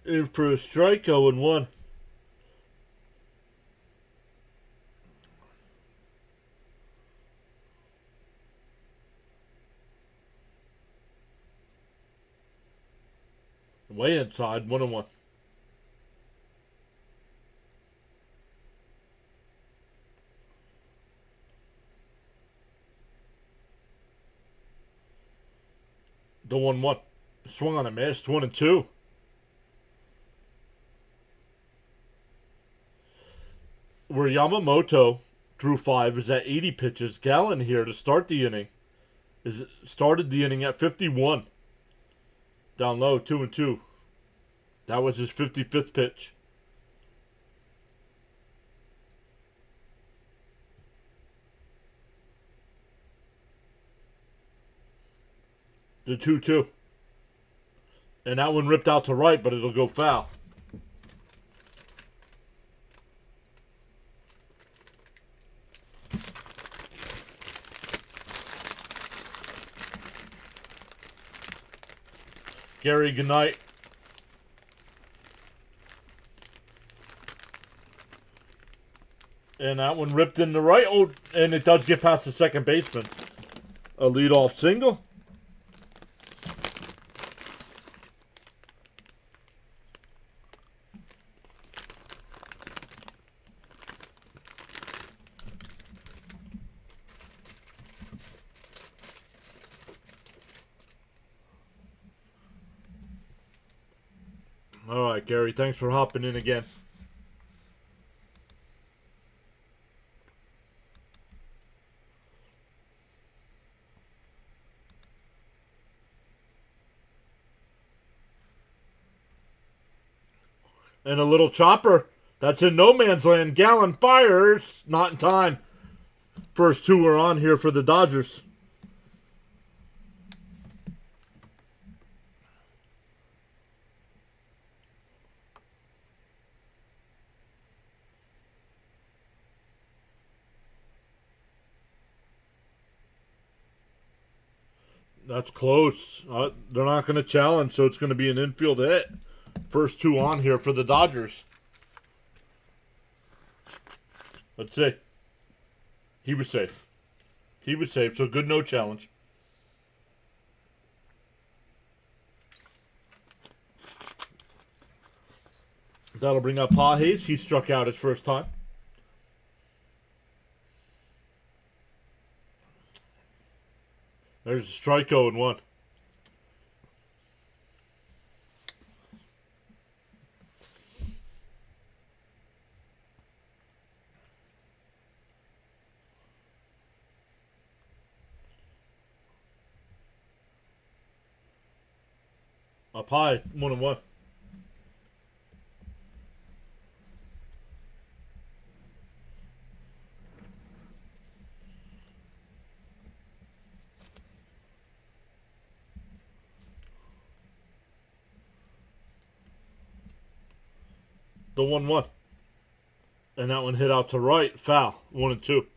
In for a strike, 0-1. Way inside, 1-1. The 1-1. Swung on a miss, 1-2. Where Yamamoto threw 5 is at 80 pitches. Gallen here to start the inning. Started the inning at 51. Down low, 2-2. That was his 55th pitch. The 2-2. And that one ripped out to right, but it'll go foul. Gary, good night. And that one ripped in the right. Oh, and it does get past the second baseman. A leadoff single. All right, Gary, thanks for hopping in again. And a little chopper. That's in no man's land. Gallen fires. Not in time. First two are on here for the Dodgers. That's close. They're not going to challenge, so it's going to be an infield hit. First two on here for the Dodgers. Let's see. He was safe. He was safe, so good no challenge. That'll bring up Hayes. He struck out his first time. There's a strike 0-1. Up high, 1-1. The 1-1. And that one hit out to right. Foul. 1-2.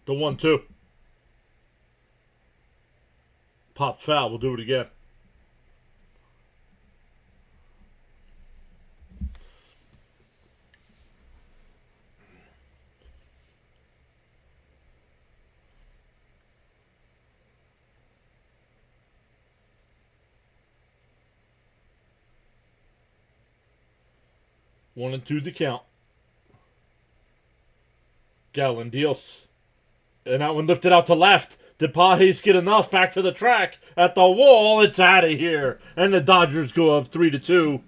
The 1-2. Pops foul. We'll do it again. One and two's the count. Gallen deals. And that one lifted out to left. Did Pages get enough? Back to the track. At the wall. It's out of here. And the Dodgers go up 3-2.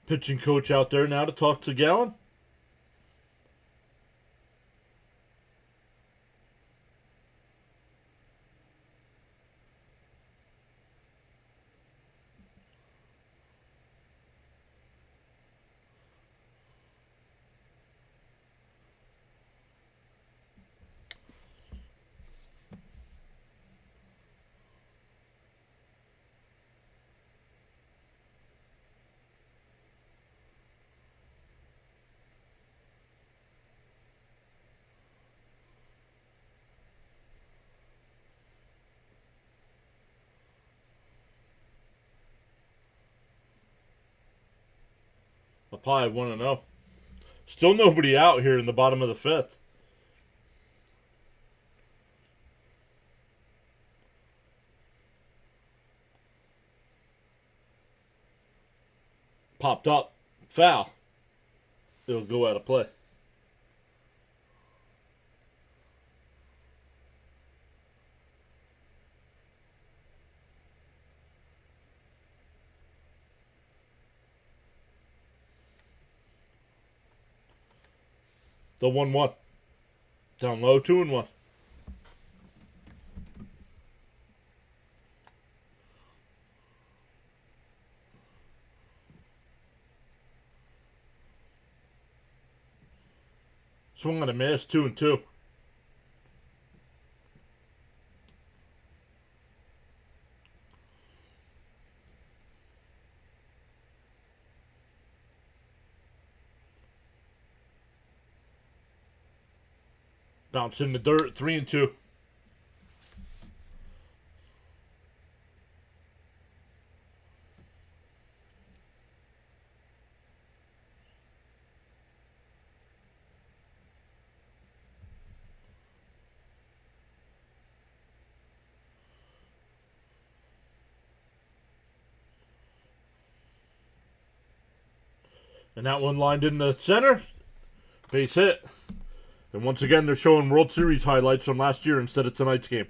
Pitching coach out there now to talk to Gallen. I'll probably want to know. Still nobody out here in the bottom of the fifth. Popped up. Foul. It'll go out of play. The 1-1. Down low, 2-1. Swung on a miss, 2-2. Bounce in the dirt, 3-2. And that one lined in the center. Base hit. And once again, they're showing World Series highlights from last year instead of tonight's game.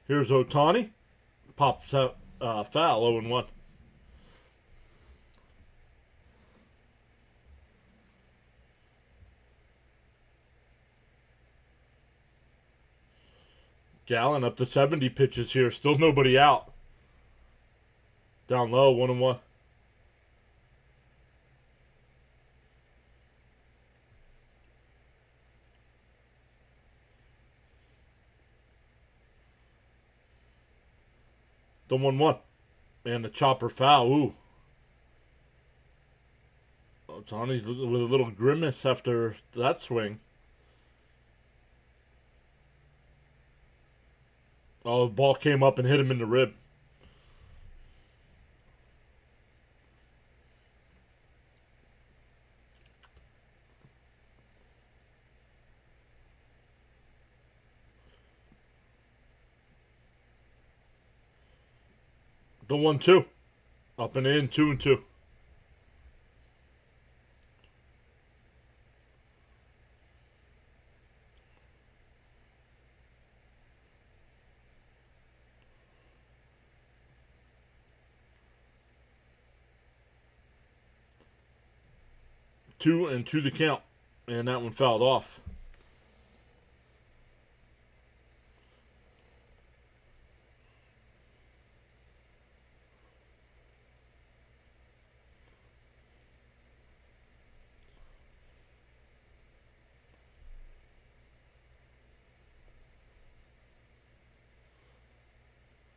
Here's Ohtani. Pops out foul, 0-1. Gallen up to 70 pitches here. Still nobody out. Down low, 1-1. The 1-1. And the chopper foul. Ooh. Ohtani with a little grimace after that swing. Oh, the ball came up and hit him in the rib. The 1-2. Up and in, 2-2. Two and two the count. And that one fouled off.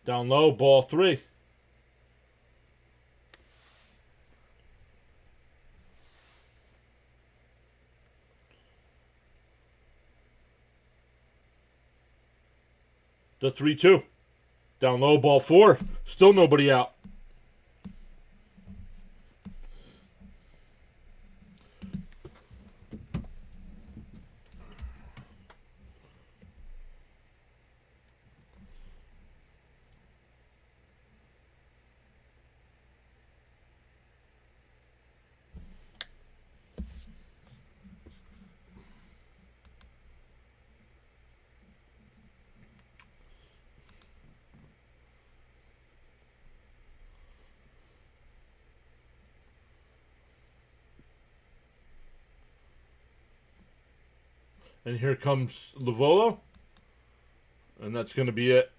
Down low, ball 3. The 3-2. Down low, ball 4. Still nobody out. And here comes Livolo. And that's going to be it.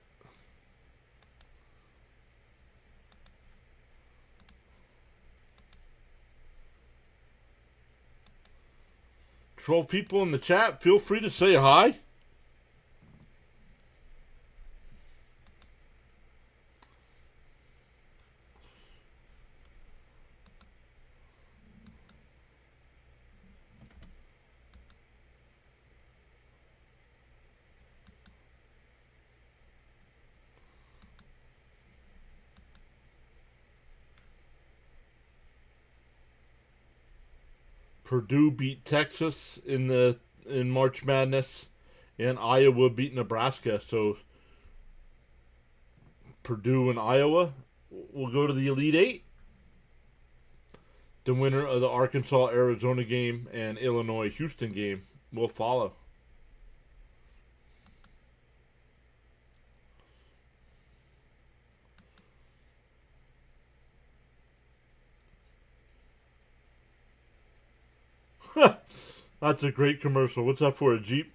Troll people in the chat, feel free to say hi. Purdue beat Texas in March Madness, and Iowa beat Nebraska. So Purdue and Iowa will go to the Elite Eight. The winner of the Arkansas-Arizona game and Illinois-Houston game will follow. That's a great commercial. What's that for, a Jeep?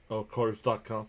Oh, cars.com.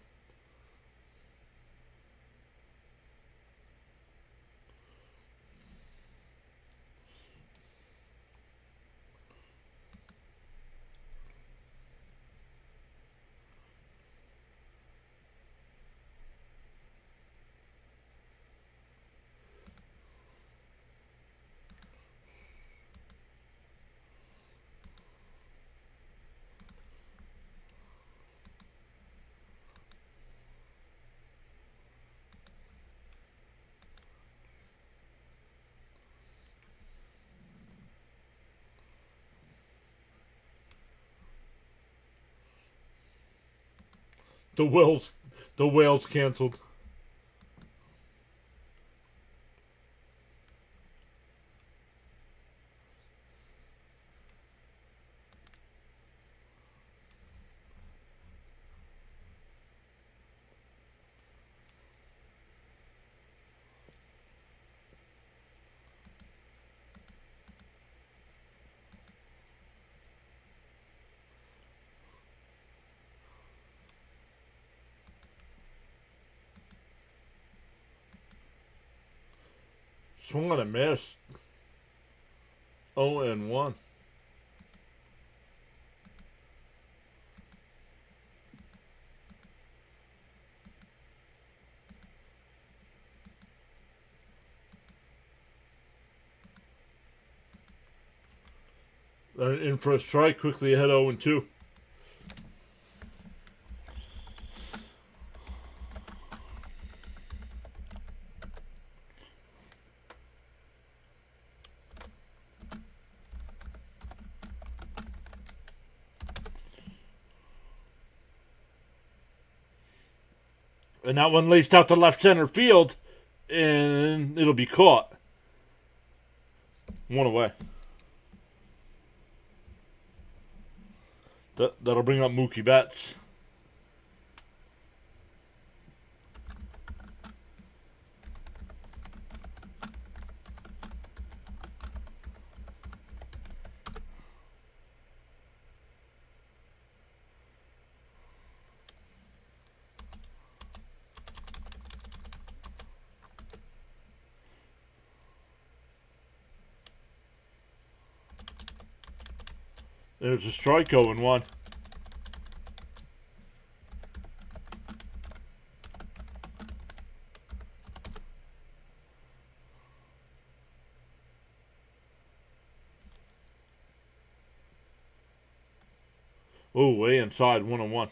The whales canceled. Swung on a miss. 0-1. In for a strike, quickly ahead 0-2. And that one laced out to left center field, and it'll be caught. One away. That'll bring up Mookie Betts. There's a strike 0-1. Oh, way inside, 1-1.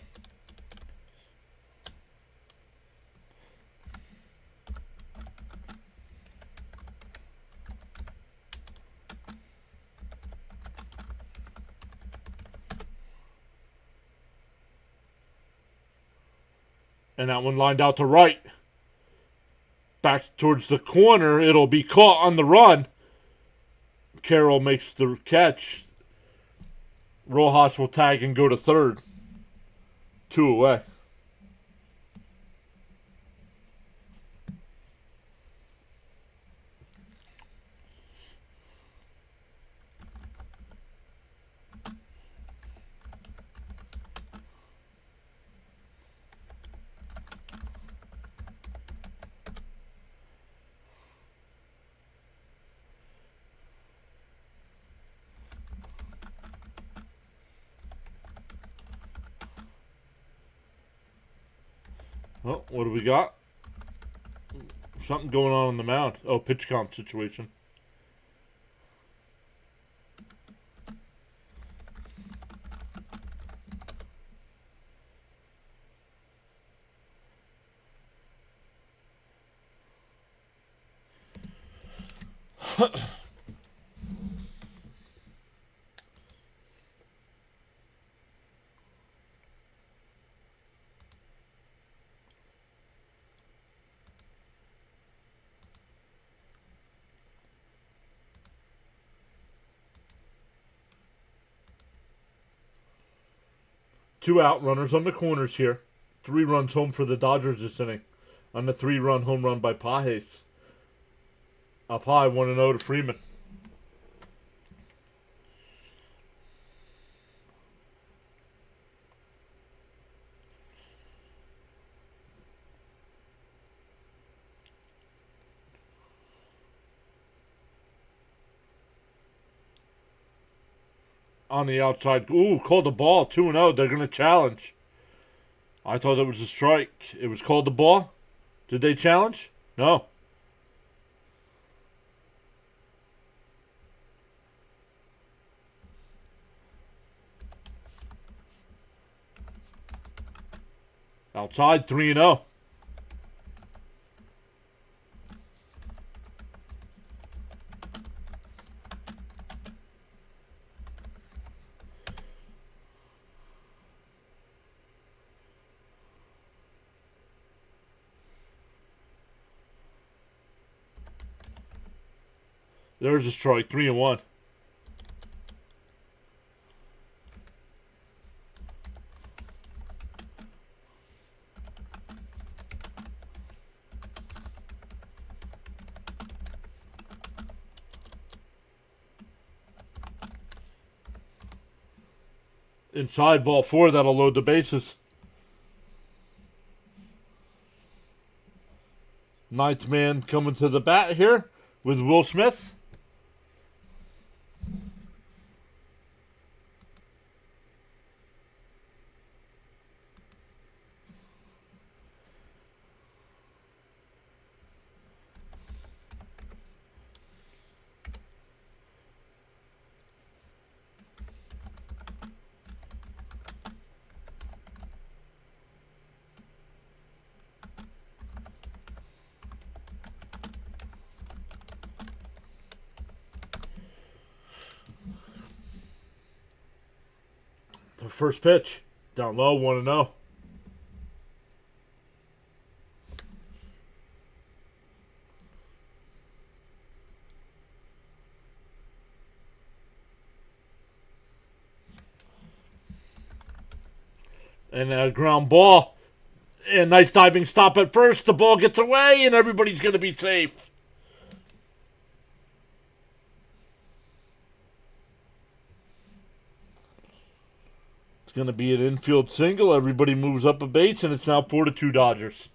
And that one lined out to right. Back towards the corner. It'll be caught on the run. Carroll makes the catch. Rojas will tag and go to third. 2 away. Well, what do we got? Something going on the mound. Oh, pitch comp situation. Two out runners on the corners here. 3 runs home for the Dodgers this inning. On the 3-run home run by Pages. Up high, 1-0 to Freeman. On the outside. Ooh, called the ball. 2-0. They're going to challenge. I thought it was a strike. It was called the ball. Did they challenge? No. Outside, 3-0. There's a strike, 3-1. Inside, ball 4, that'll load the bases. Ninth man coming to the bat here with Will Smith. The first pitch, down low, 1-0. And a ground ball. And nice diving stop at first. The ball gets away, and everybody's going to be safe. It's going to be an infield single. Everybody moves up a base, and it's now 4-2 Dodgers.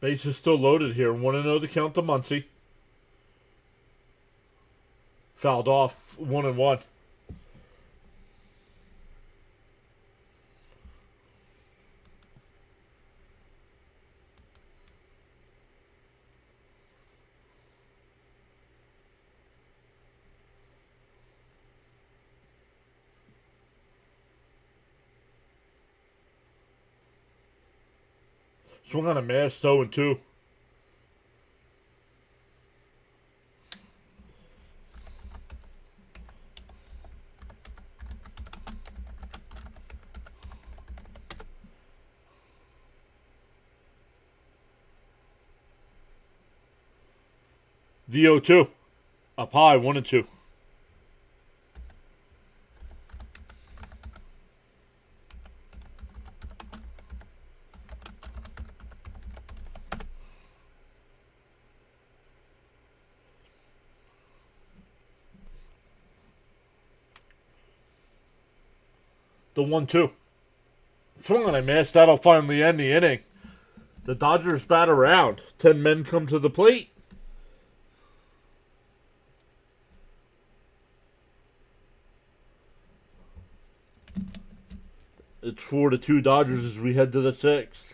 Base is still loaded here. 1-0 to count to Muncy. Fouled off. 1-1. Swung on a mass, 0-2. The 0-2. Up high, 1-2. The 1-2. Swung on a miss. That'll finally end the inning. The Dodgers bat around. 10 men come to the plate. It's 4-2 Dodgers as we head to the 6th.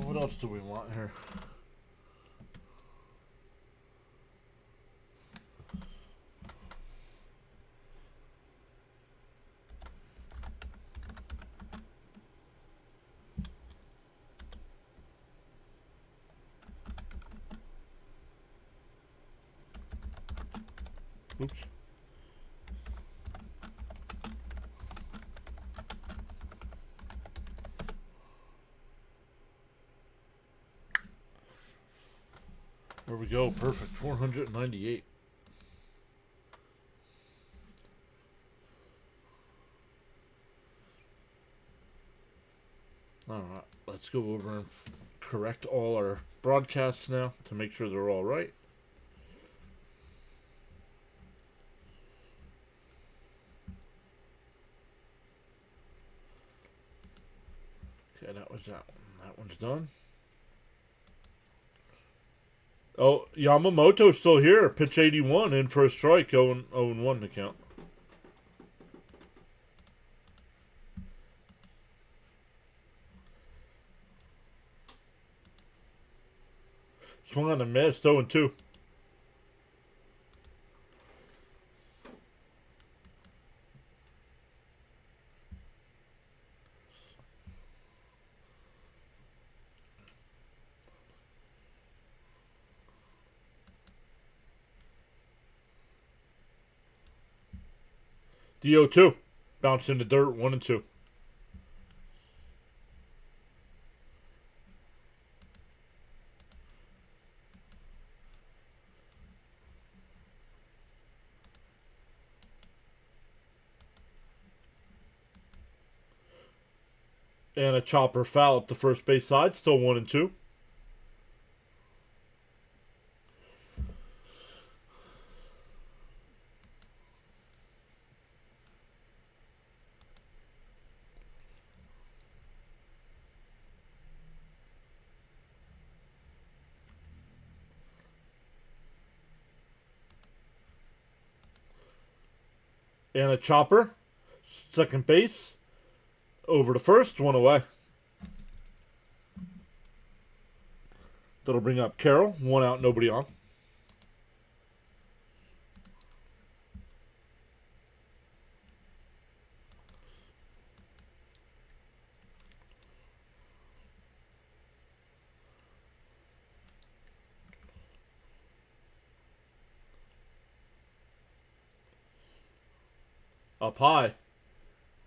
What else do we want here? Oops. There we go. Perfect. 498. All right. Let's go over and correct all our broadcasts now to make sure they're all right. Okay, that was that one. That one's done. Oh, Yamamoto's still here. Pitch 81 in for a strike. 0-1 to count. Swung on the miss. 0-2. DO2. Bounced in the dirt. 1-2. And a chopper foul up the first base side. Still 1-2. And a chopper. Second base. Over to first. 1 away. That'll bring up Carroll. 1 out, nobody on. Up high.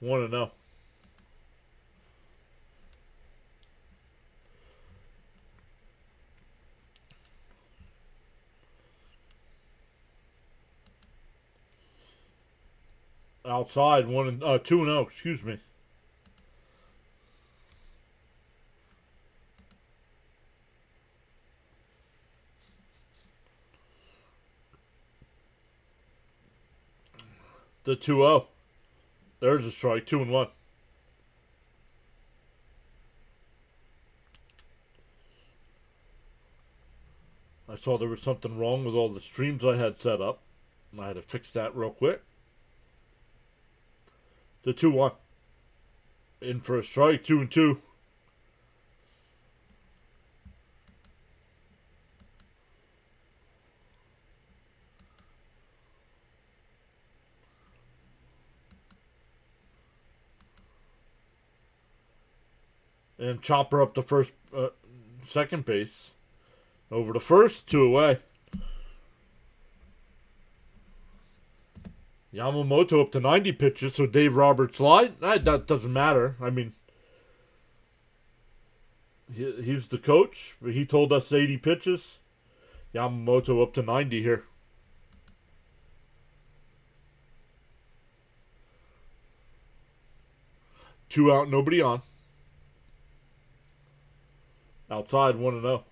1-0. Outside 2-0. Excuse me. The 2-0. There's a strike. 2-1. I saw there was something wrong with all the streams I had set up. And I had to fix that real quick. The 2-1. In for a strike. 2-2. And chopper up the second base. Over to first. 2 away. Yamamoto up to 90 pitches, so Dave Roberts slide. That doesn't matter. I mean, he's the coach. He told us 80 pitches. Yamamoto up to 90 here. Two out, nobody on. Outside, 1-0.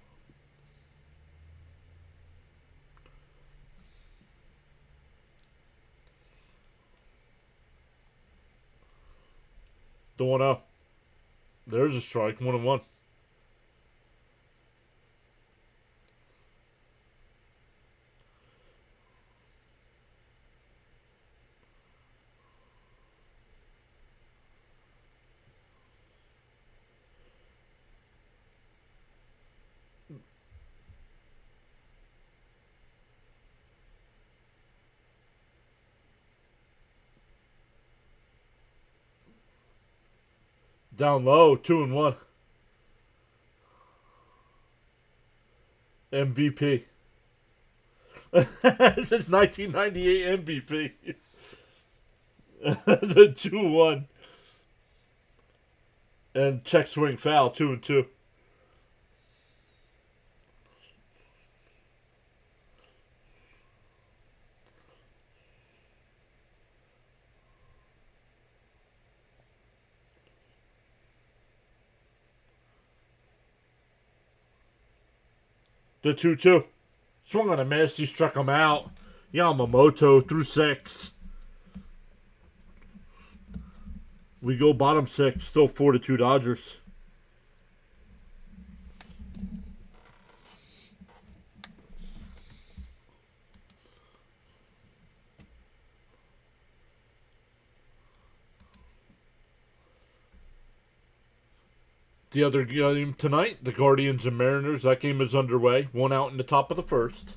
The 1-0. There's a strike. 1-1. Down low, 2-1. MVP. This is 1998 MVP. The 2-1. And check swing foul, 2-2. The 2-2. Swung on a miss. He struck him out. Yamamoto through 6. We go bottom 6. Still 4-2 Dodgers. The other game tonight, the Guardians and Mariners, that game is underway. 1 out in the top of the first.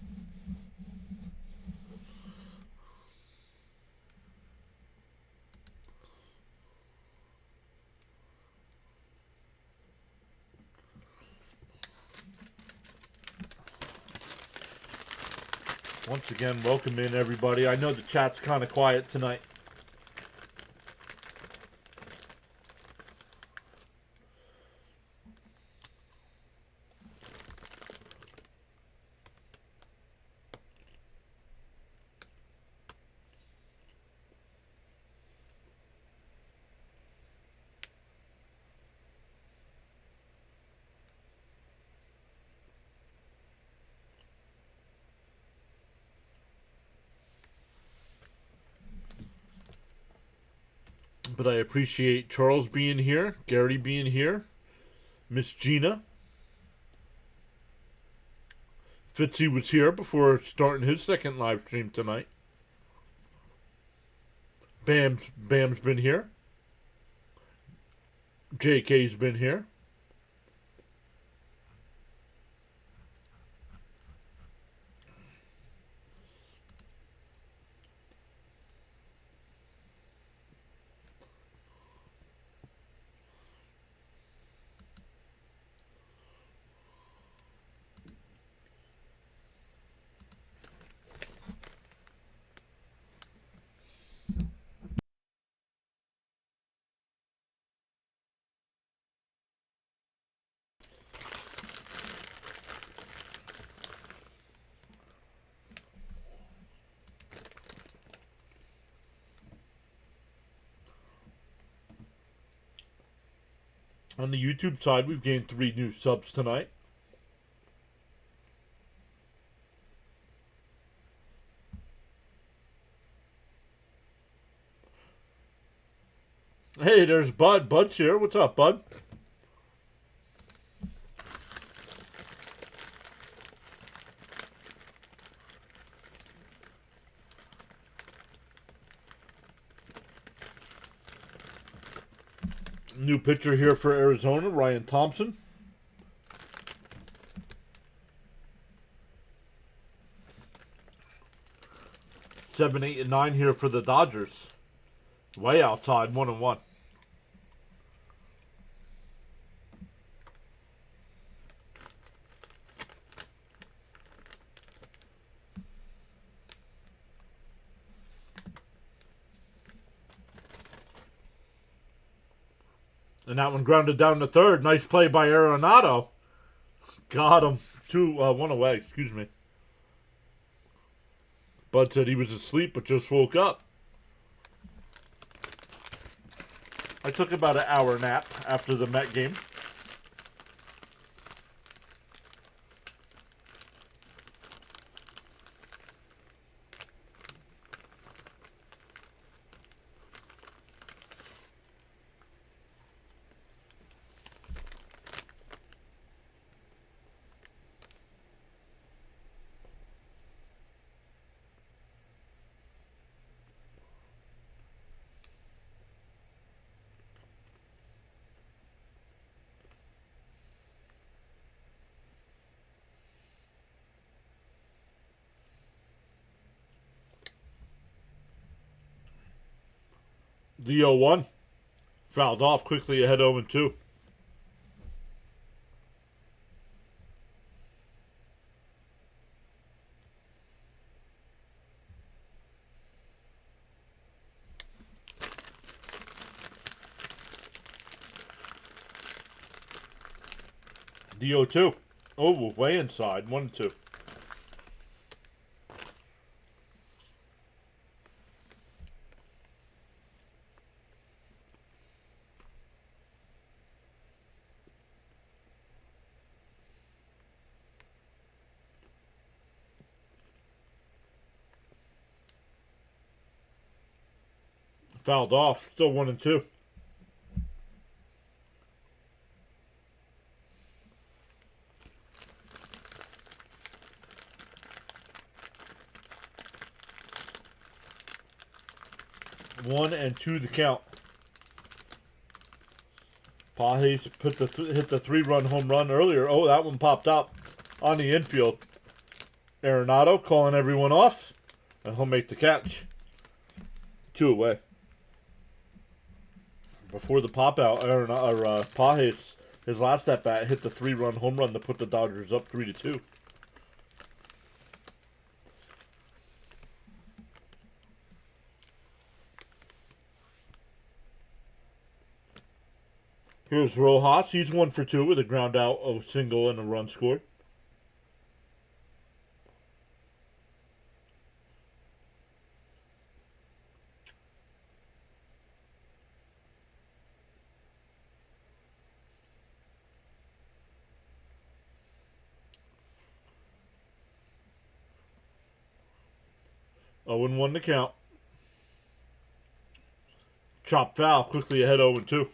Once again, welcome in everybody. I know the chat's kind of quiet tonight. But I appreciate Charles being here, Gary being here, Miss Gina. Fitzy was here before starting his second live stream tonight. Bam's been here. JK's been here. On the YouTube side, we've gained 3 new subs tonight. Hey, there's Bud. Bud's here. What's up, Bud? New pitcher here for Arizona, Ryan Thompson. 7, 8, and 9 here for the Dodgers. Way outside, 1-1. And that one grounded down to third. Nice play by Arenado. Got him. 1 away, excuse me. Bud said he was asleep but just woke up. I took about an hour nap after the Met game. The 0-1. Fouled off quickly ahead 0-2. The 0-2. Oh, way inside. 1-2. Fouled off. Still 1-2. One and two the count. Pages hit the 3-run home run earlier. Oh, that one popped up on the infield. Arenado calling everyone off, and he'll make the catch. 2 away. Before the pop out, Pages, his last at bat, hit the 3-run home run to put the Dodgers up 3-2. Here's Rojas. He's 1 for 2 with a ground out, a single, and a run scored. Oh, and 1 to count. Chop foul, quickly ahead 0-2.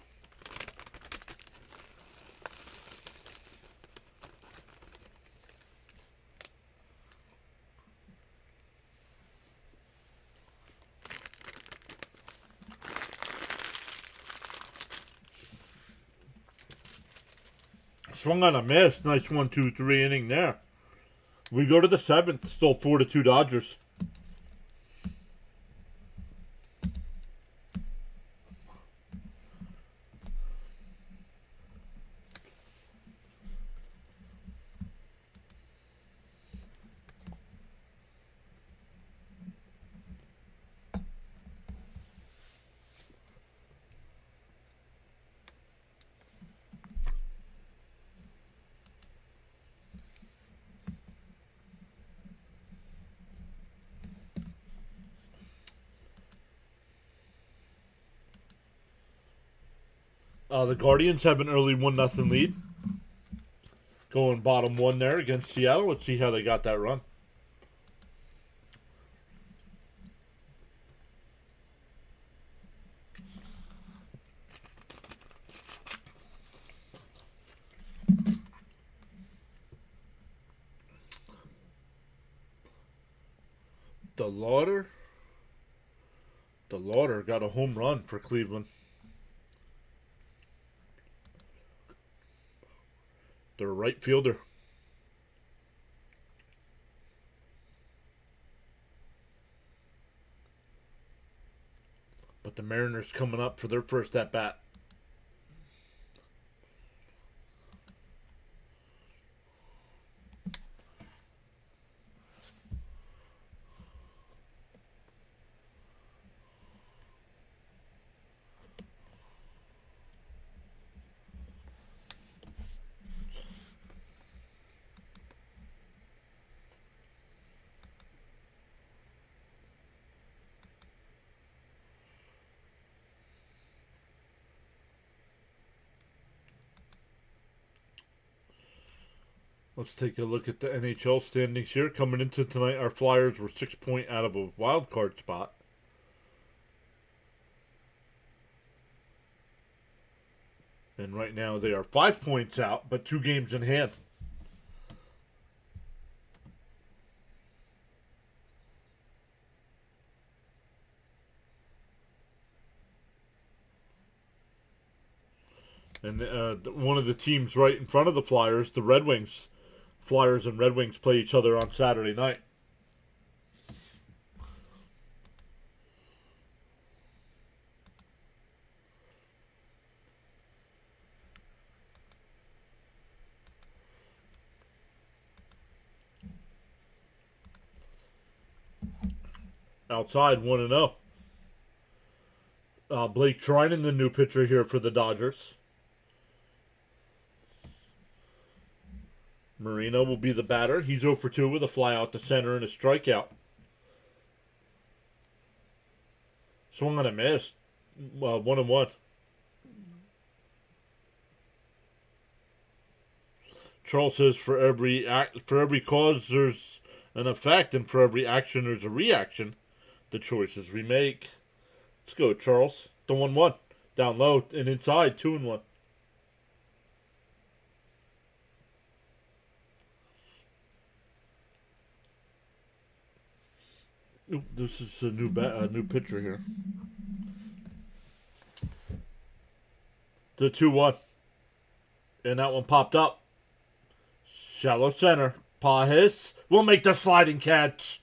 Swung on a miss. Nice 1-2-3 inning there. We go to the 7th. Still 4-2 Dodgers. The Guardians have an early 1-0 lead. Going bottom 1 there against Seattle. Let's see how they got that run. DeLauder got a home run for Cleveland. Their right fielder. But the Mariners coming up for their first at bat. Let's take a look at the NHL standings here. Coming into tonight, our Flyers were 6 points out of a wild card spot. And right now they are 5 points out, but 2 games in hand. And one of the teams right in front of the Flyers, the Red Wings. Flyers and Red Wings play each other on Saturday night. Outside 1-0. Blake Treinen, the new pitcher here for the Dodgers. Marino will be the batter. He's 0 for 2 with a fly out to center and a strikeout. Swung on a miss. 1-1. Charles says for every cause there's an effect, and for every action there's a reaction. The choices we make. Let's go, Charles. The 1-1. Down low and inside, 2-1. Oop, this is a new pitcher here. The 2-1. And that one popped up. Shallow center. Paw hiss. We'll make the sliding catch.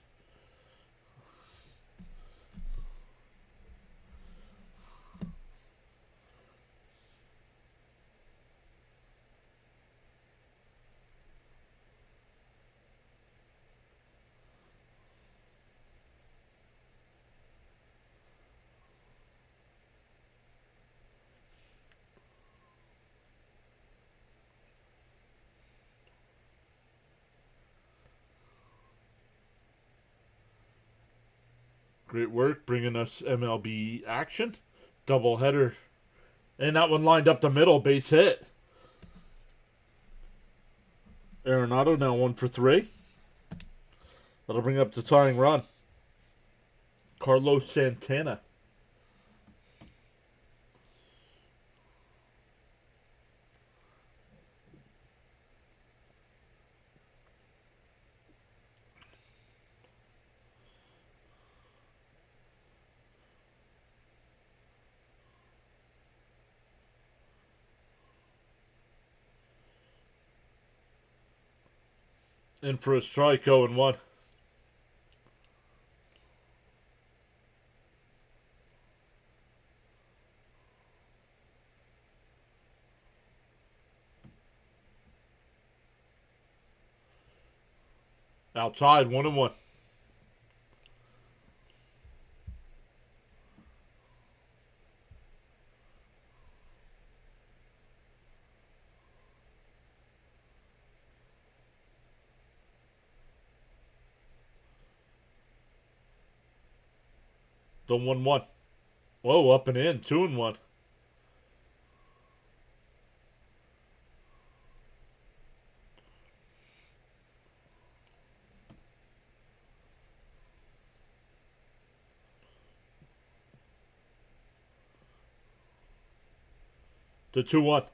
Great work bringing us MLB action. Double header. And that one lined up the middle. Base hit. Arenado now 1 for 3. That'll bring up the tying run. Carlos Santana. In for a strike, 0-1. Outside, 1-1. The 1-1. Whoa, up and in, 2-1. The 2-1.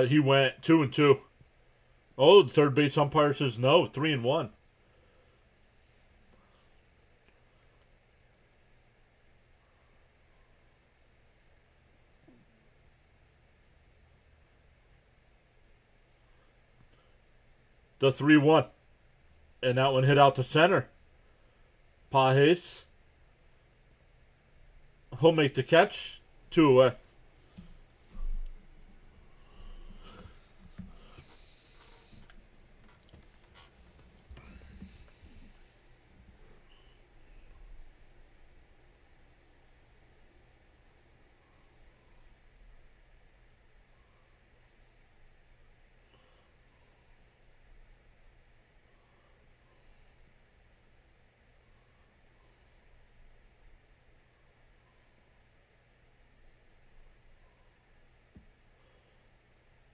He went 2-2. Oh, the third base umpire says no, 3-1. The 3-1. And that one hit out to center. Pajes. He'll make the catch. 2 away.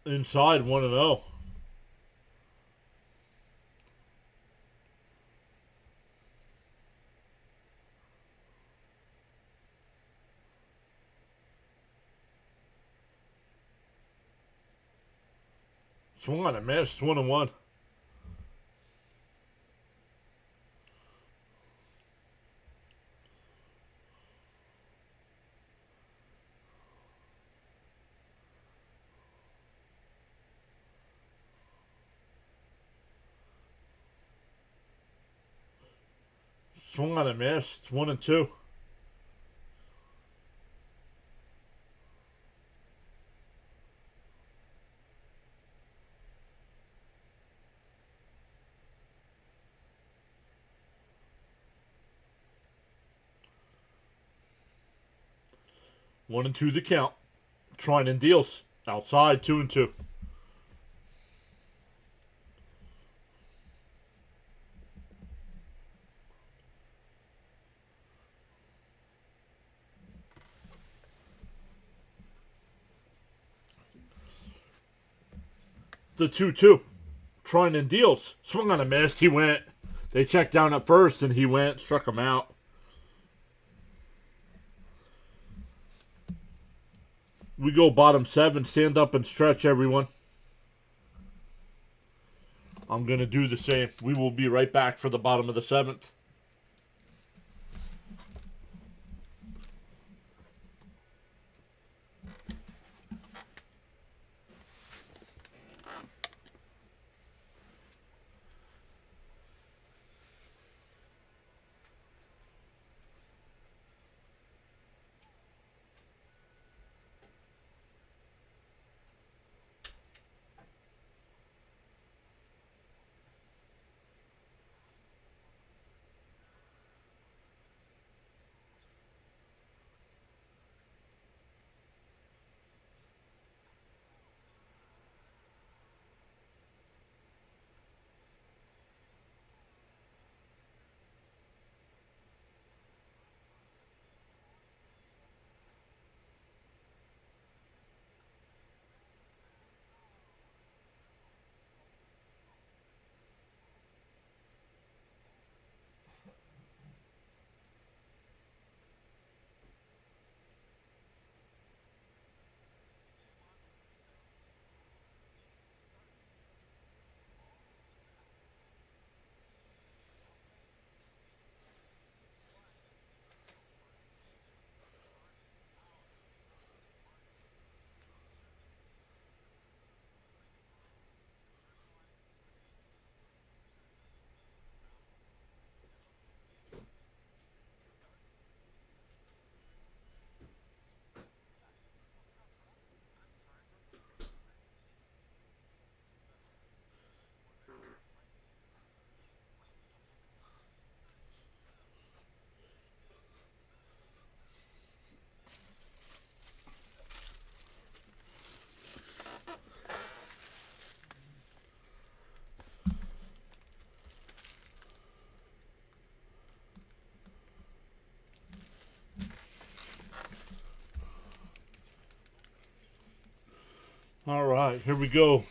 Inside 1-0. Swung on a miss, 1-1. Swung on a miss, 1-2. One and two the count. Trinan deals. Outside, 2-2. The 2-2. Trinan deals. Swung on a miss. He went. They checked down at first and he went. Struck him out. We go bottom 7. Stand up and stretch, everyone. I'm going to do the same. We will be right back for the bottom of the 7th. All right, here we go.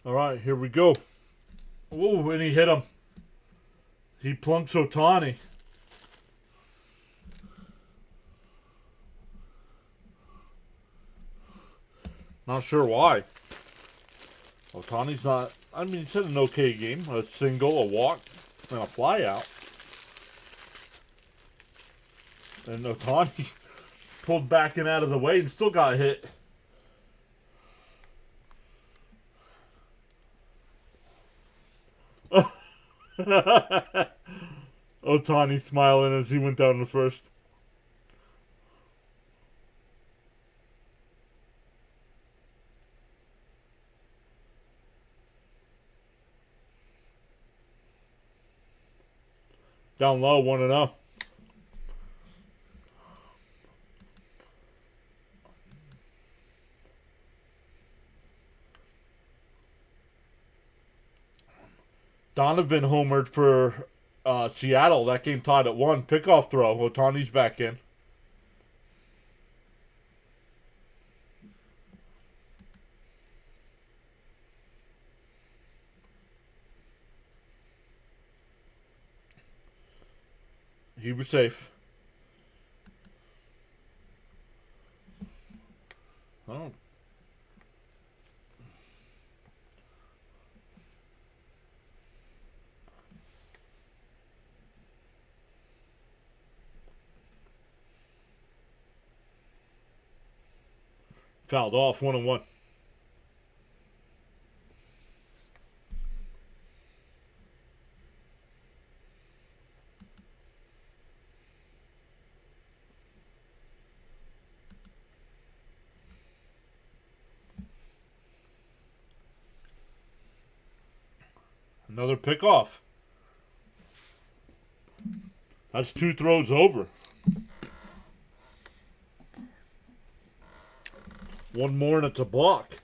All right, here we go. Ooh, and he hit him. He plunks Ohtani. Not sure why. Ohtani's not. I mean, he's had an okay game. A single, a walk, and a flyout. And Ohtani pulled back and out of the way and still got hit. Ohtani smiling as he went down the first. Down low, 1-0. Donovan homered for Seattle. That game tied at 1. Pickoff throw. Ohtani's back in. He was safe. Oh. Fouled off, 1-1. Another pickoff. That's 2 throws over. One more and it's a block.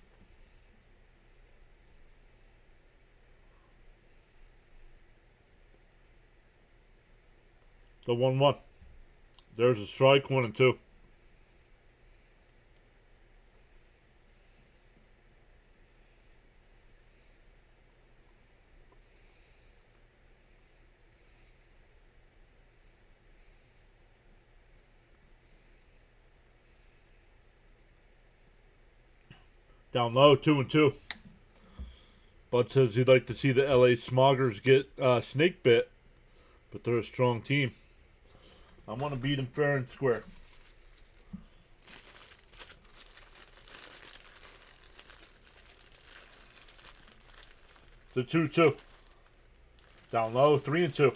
The 1-1. There's a strike, 1-2. Down low, 2-2. Bud says he'd like to see the LA Smoggers get snake bit, but they're a strong team. I want to beat them fair and square. The 2-2. Down low, 3-2.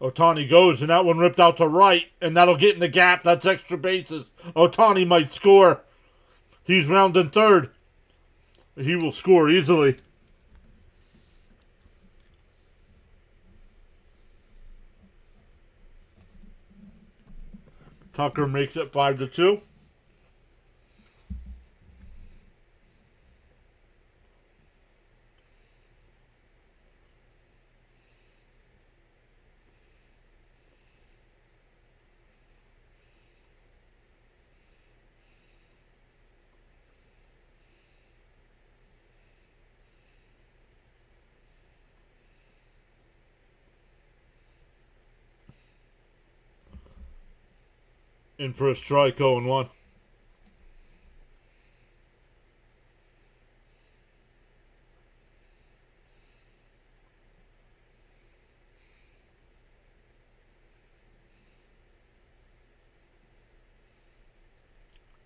Ohtani goes, and that one ripped out to right, and that'll get in the gap. That's extra bases. Ohtani might score. He's rounding third. He will score easily. Tucker makes it 5-2. In for a strike, 0-1.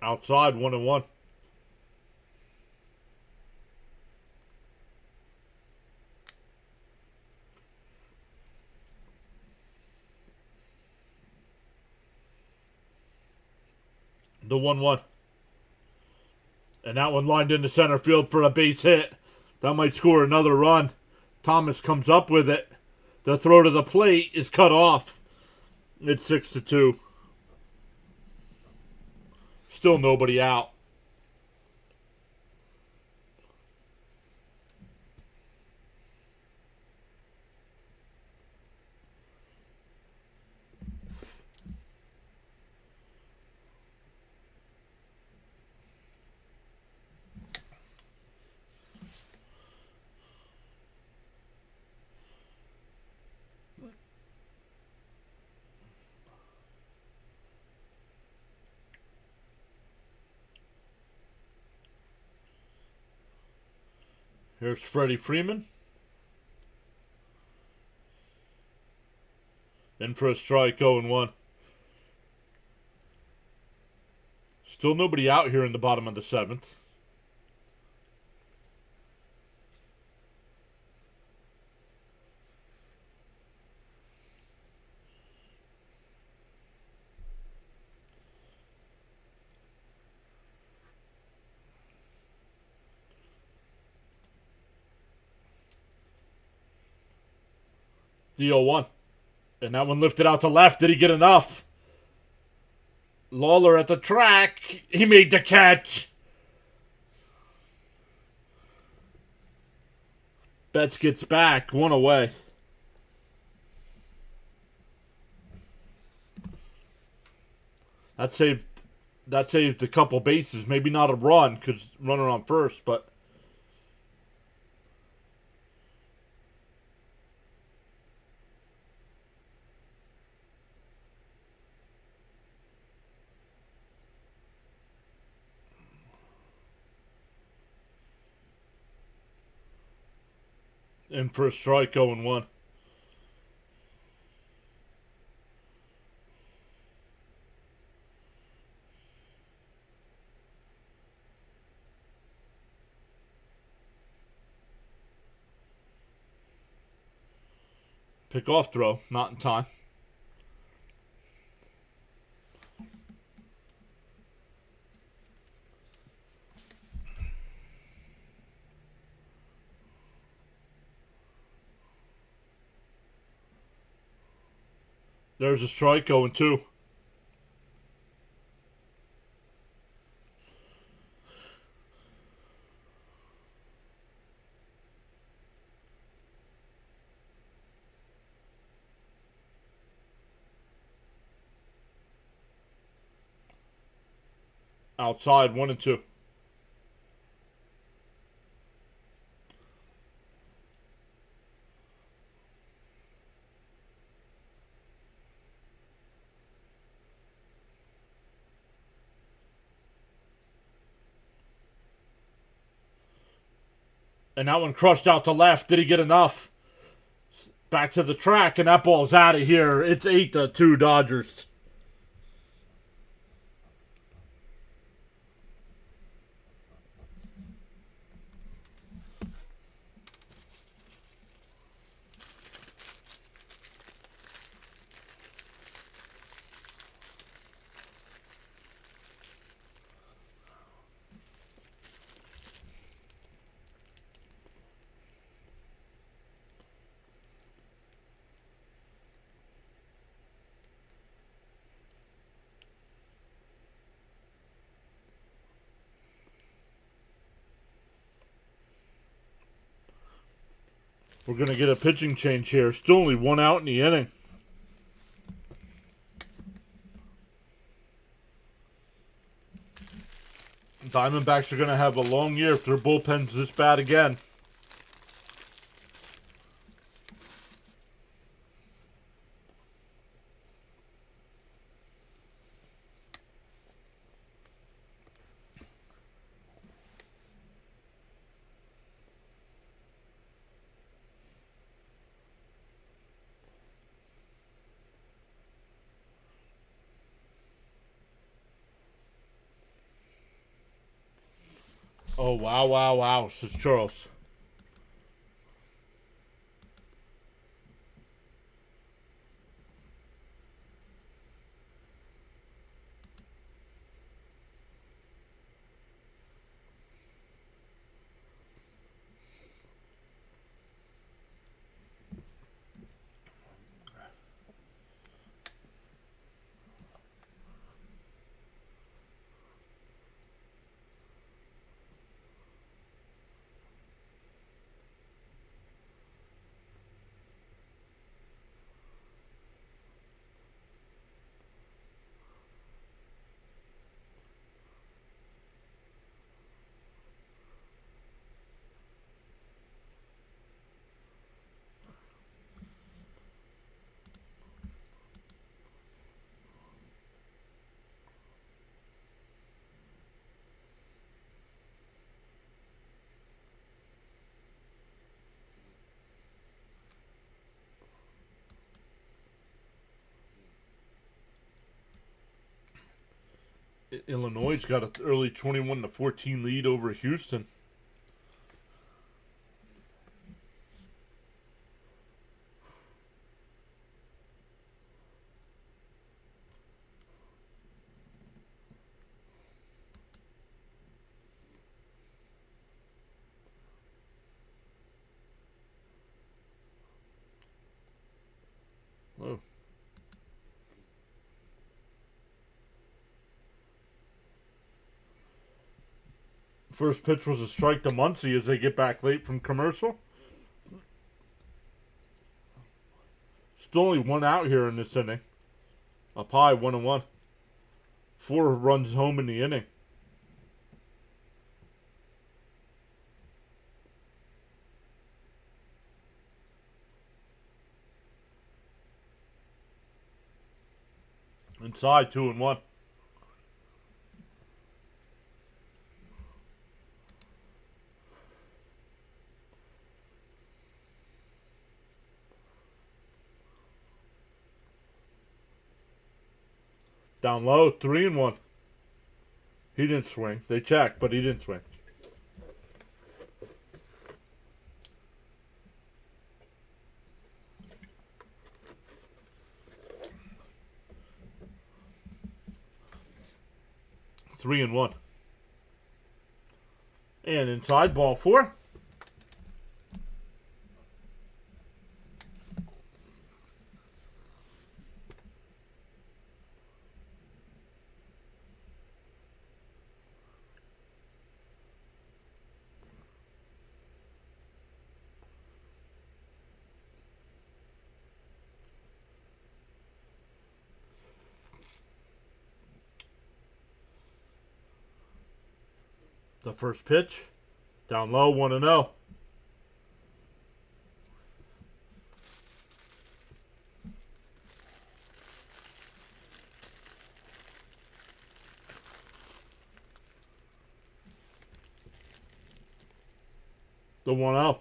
Outside, 1-1. The 1-1. And that one lined into center field for a base hit. That might score another run. Thomas comes up with it. The throw to the plate is cut off. It's 6-2. Still nobody out. Here's Freddie Freeman. In for a strike, 0-1. Still nobody out here in the bottom of the 7th. The 0-1. And that one lifted out to left. Did he get enough? Lawler at the track. He made the catch. Betts gets back. 1 away. That saved a couple bases. Maybe not a run because runner on first, but in for a strike, 0-1. Pick off throw, not in time. There's a strike, 0-2. Outside, 1-2. And that one crushed out to left. Did he get enough? Back to the track, and that ball's out of here. It's 8-2 Dodgers. We're going to get a pitching change here. Still only 1 out in the inning. Diamondbacks are going to have a long year if their bullpen's this bad again. Oh, wow, wow, wow, says Charles. Illinois got an early 21-14 lead over Houston. Oh. First pitch was a strike to Muncie as they get back late from commercial. Still only one out here in this inning. Up high, 1-1. 4 runs home in the inning. Inside, 2-1. Down low, 3-1. He didn't swing. They checked, but he didn't swing. Three and 1. And inside, ball 4. The first pitch, down low, 1-0. The 1-0.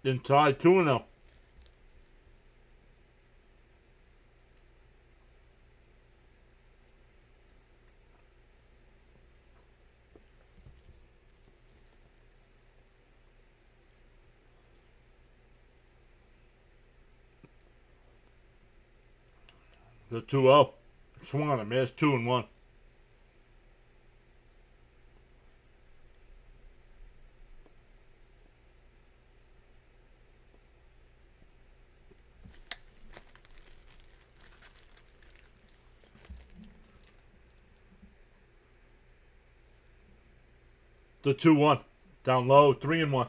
Inside, 2-0. The 2-0. Swung on a miss, 2-1. The 2-1. Down low, 3-1.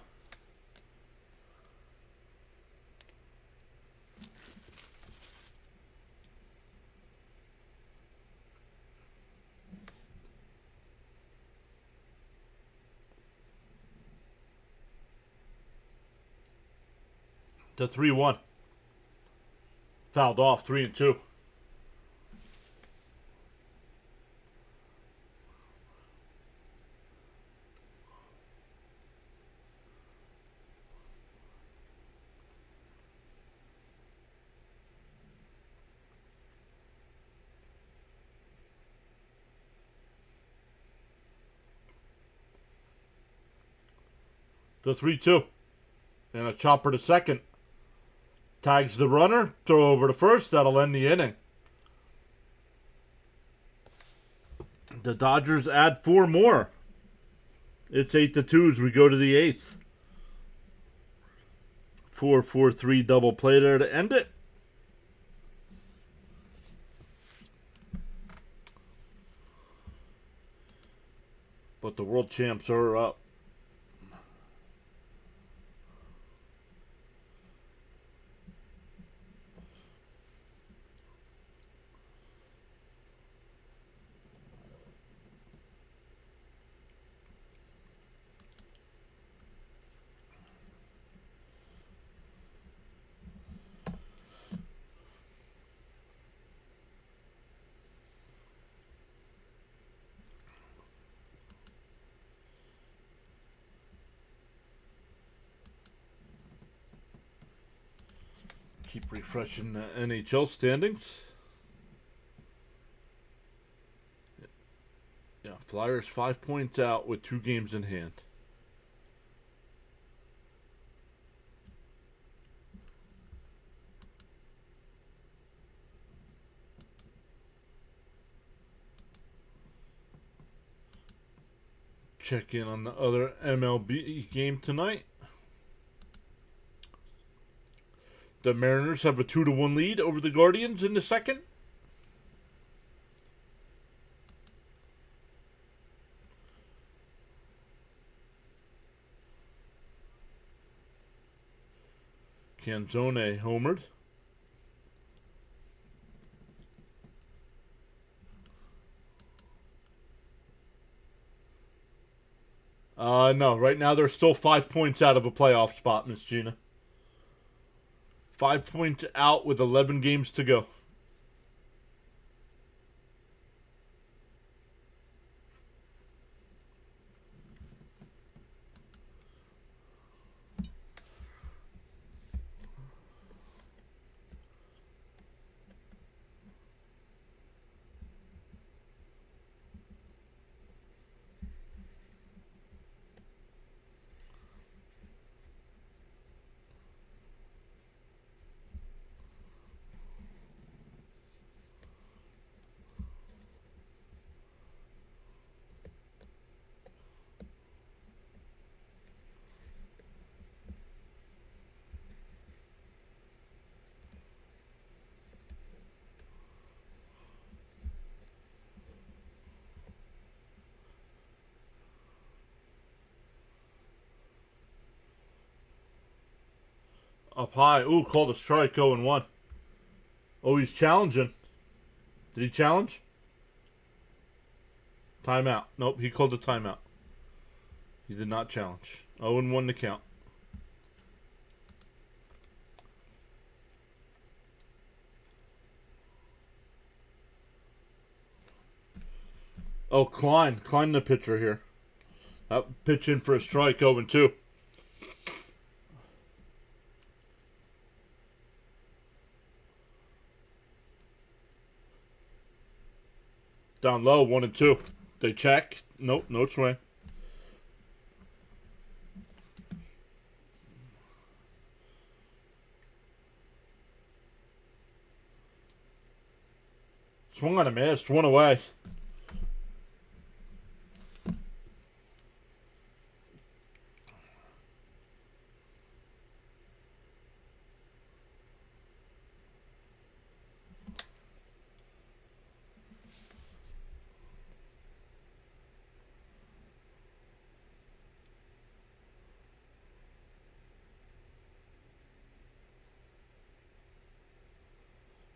The 3-1. Fouled off, 3-2. The 3-2. And a chopper to second. Tags the runner. Throw over to first. That'll end the inning. The Dodgers add 4 more. It's 8-2 as we go to the 8th. 4-4-3 double play there to end it. But the world champs are up. Keep refreshing the NHL standings. Yeah, Flyers 5 points out with 2 games in hand. Check in on the other MLB game tonight. The Mariners have a 2-1 lead over the Guardians in the second. Canzone homered. No, right now they're still 5 points out of a playoff spot, Miss Gina. 5 points out with 11 games to go. Up high. Ooh, called a strike, 0-1. Oh, he's challenging. Did he challenge? Timeout. Nope, he called a timeout. He did not challenge. 0-1 to count. Oh, Klein. Klein the pitcher here. Pitch in for a strike, 0-2. Down low, 1-2. They check. Nope, no swing. Swung on a miss, 1 away.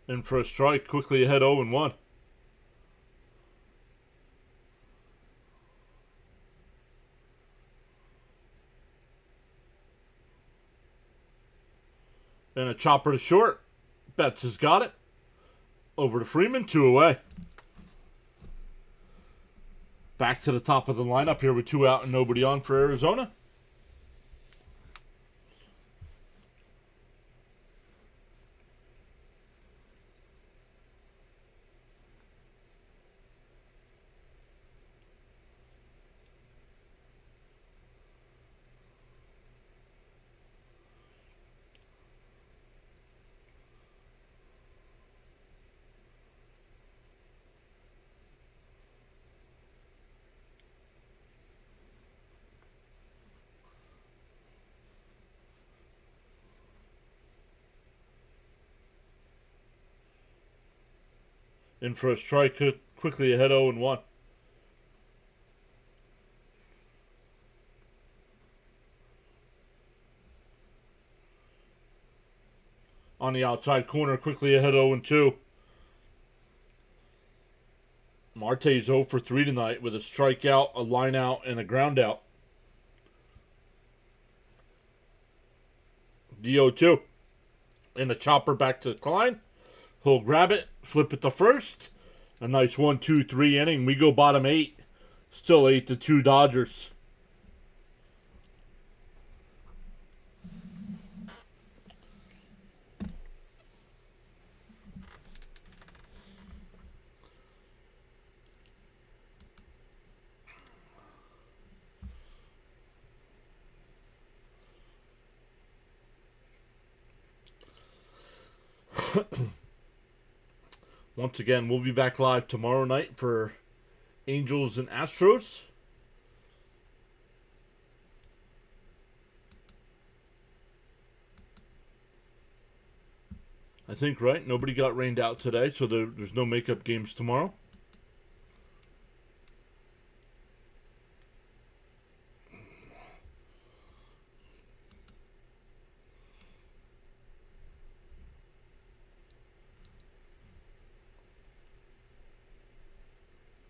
In for a strike, quickly ahead 0-1. And a chopper to short. Betts has got it. Over to Freeman, 2 away. Back to the top of the lineup here with 2 out and nobody on for Arizona. In for a strike, quickly ahead 0-1. On the outside corner, quickly ahead 0-2. Marte's 0 for 3 tonight with a strikeout, a line out, and a ground out. The 0-2. And the chopper back to Klein. He'll grab it, flip it to first. A nice 1-2-3 inning. We go bottom 8. Still 8-2 Dodgers. Once again, we'll be back live tomorrow night for Angels and Astros. I think, right? Nobody got rained out today, so there's no makeup games tomorrow.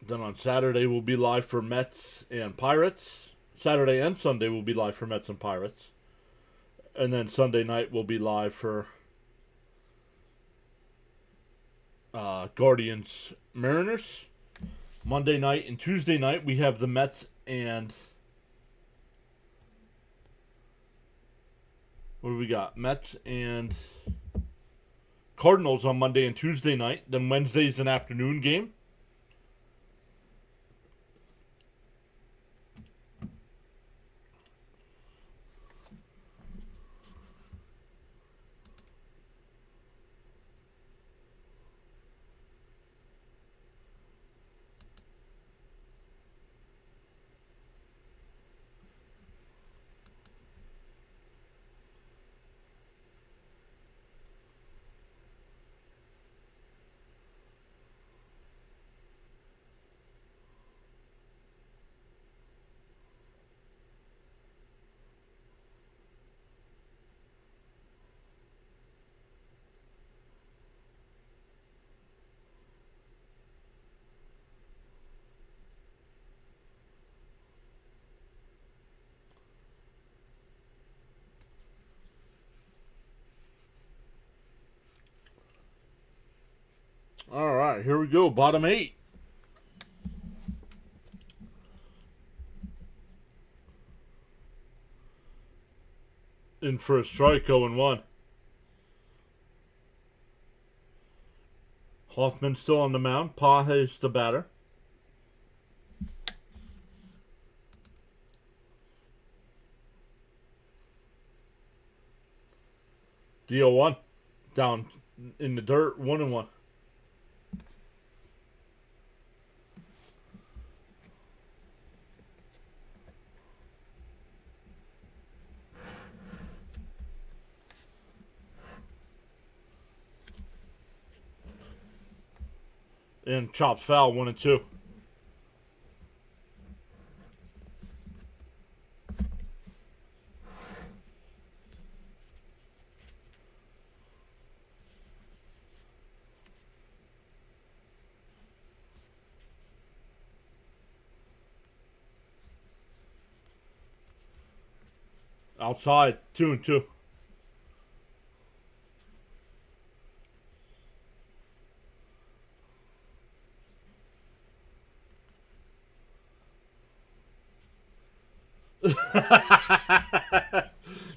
Then on Saturday, we'll be live for Mets and Pirates. Saturday and Sunday, we'll be live for Mets and Pirates. And then Sunday night, we'll be live for Guardians Mariners. Monday night and Tuesday night, we have the Mets and... What do we got? Mets and Cardinals on Monday and Tuesday night. Then Wednesday's an afternoon game. All right, here we go. Bottom 8. In for a strike, 0-1. Hoffman still on the mound. Page's the batter. DO1. Down in the dirt, 1-1. And chops foul, 1-2. Outside, 2-2.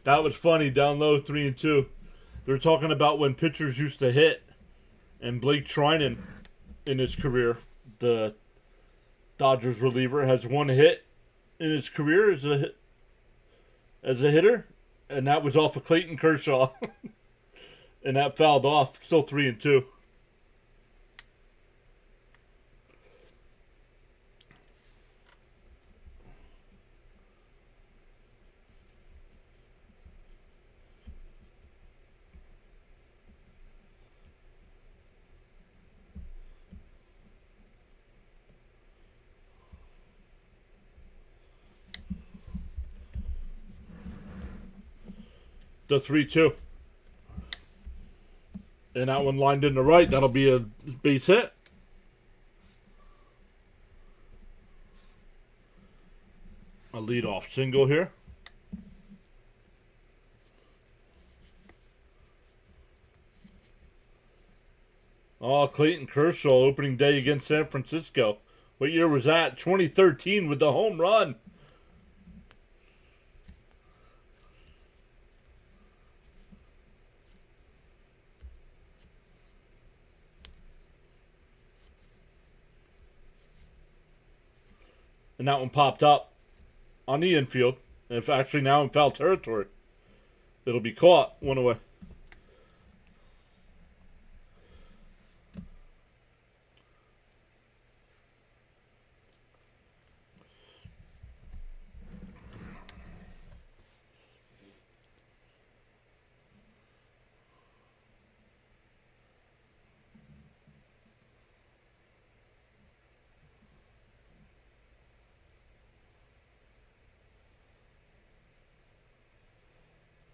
That was funny. Down low, 3-2. They're talking about when pitchers used to hit, and Blake Trinan, in his career, the Dodgers reliever, has one hit in his career as a hitter, and that was off of Clayton Kershaw, and that fouled off. Still 3-2. The 3-2. And that one lined in the right. That'll be a base hit. A leadoff single here. Oh, Clayton Kershaw opening day against San Francisco. What year was that? 2013 with the home run. And that one popped up on the infield. And it's actually now in foul territory. It'll be caught. One away.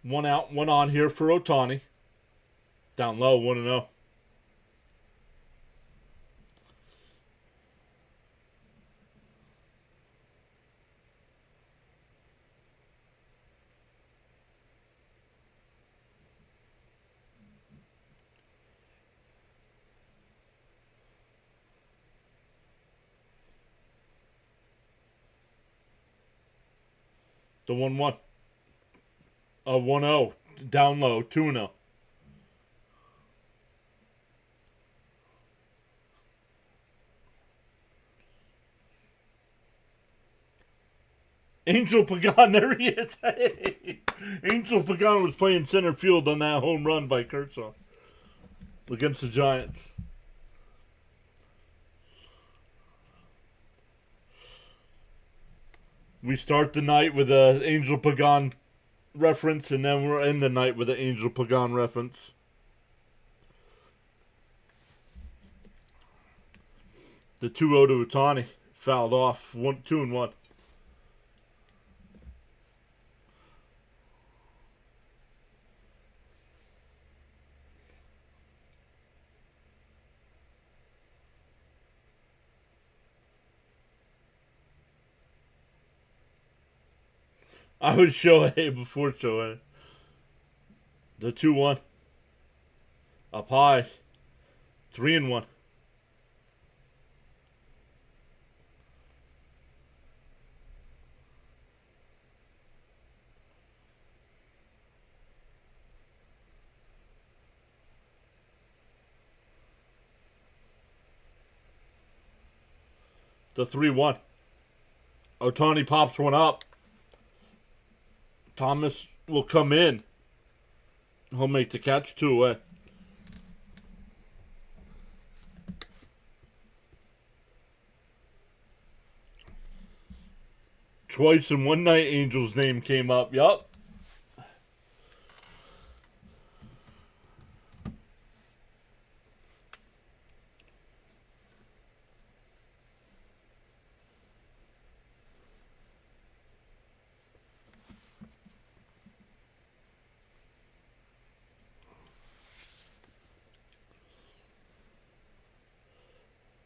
One out, one on here for Ohtani. Down low, 1-0. The 1-1. 1-0. Down low, 2-0. Angel Pagan, there he is. Hey. Angel Pagan was playing center field on that home run by Kershaw against the Giants. We start the night with an Angel Pagan reference, and then we're end the night with an Angel Pagan reference. The 2-0 to Ohtani. Fouled off. 2-1. I was Shohei before Shohei. The 2-1. Up high. 3-1. The 3-1. Ohtani pops one up. Thomas will come in. He'll make the catch 2 away. Twice in one night, Angel's name came up. Yup.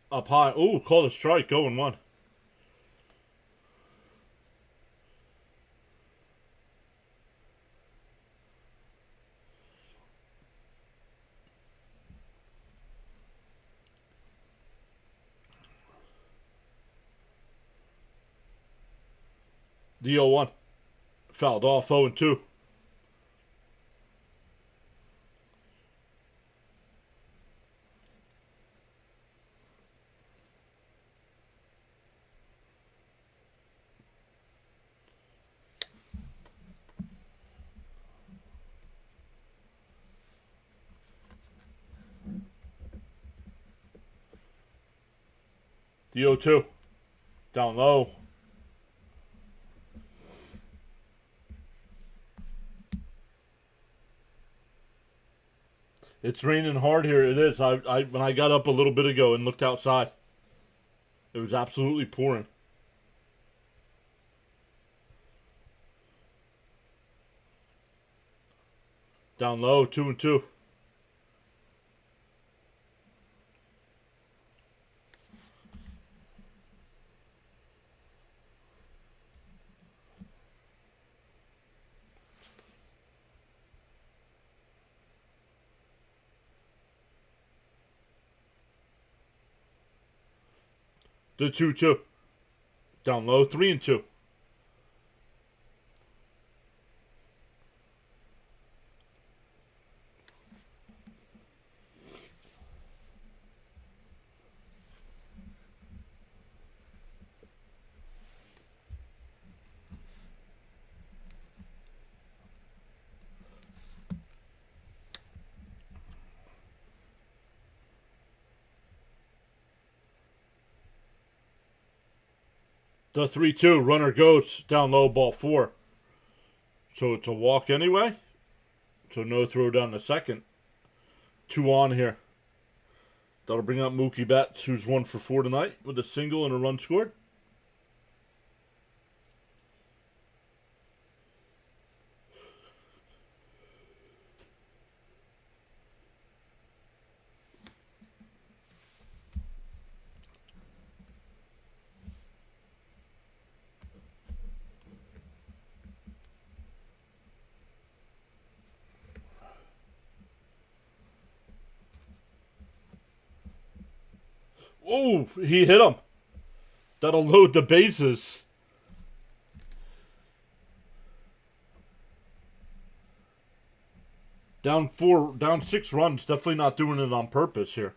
Up high. Ooh, called a strike. 0-1. The 0-1. Fouled off. 0-2. The 0-2. Down low. It's raining hard here. It is. When I got up a little bit ago and looked outside, it was absolutely pouring. Down low, 2-2. The 2-2. Down low, 3-2. The 3-2. Runner goes. Down low, ball 4. So it's a walk anyway. So no throw down the second. 2 on here. That'll bring up Mookie Betts, who's 1 for 4 tonight with a single and a run scored. Oh, he hit him. That'll load the bases. Down 6 runs. Definitely not doing it on purpose here.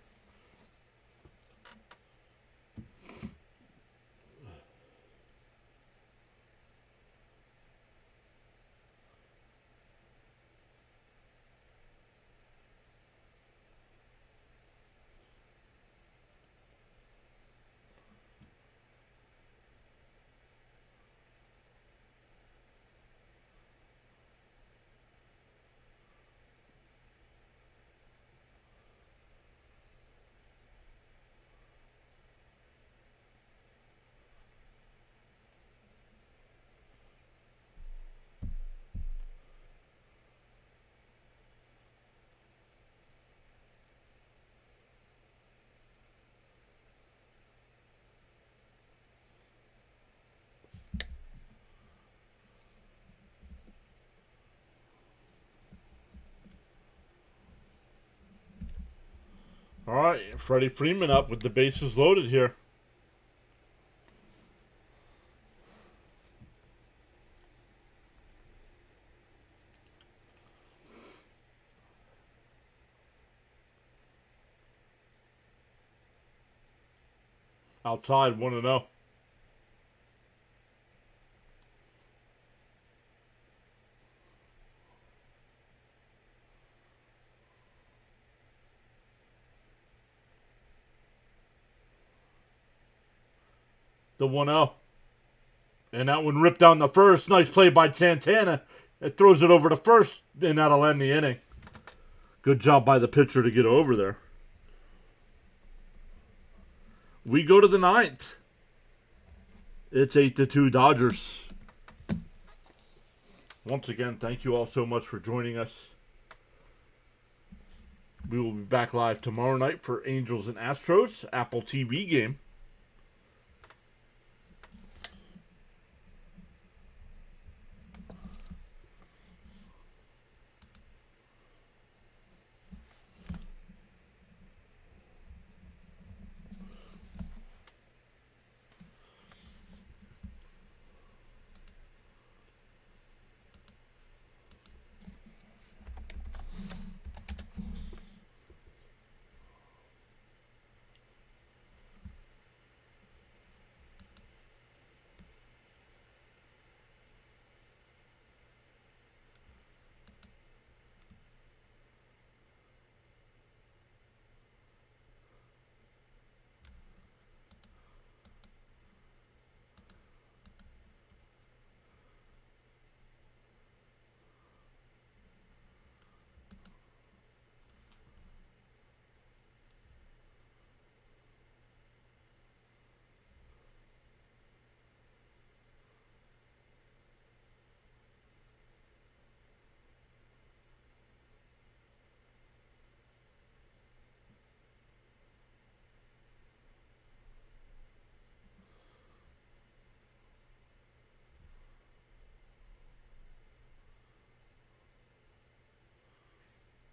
All right, Freddie Freeman up with the bases loaded here. Outside 1-0. The 1-0. And that one ripped down the first. Nice play by Santana. It throws it over to first, and that'll end the inning. Good job by the pitcher to get over there. We go to the 9th. It's 8-2 Dodgers. Once again, thank you all so much for joining us. We will be back live tomorrow night for Angels and Astros Apple TV game.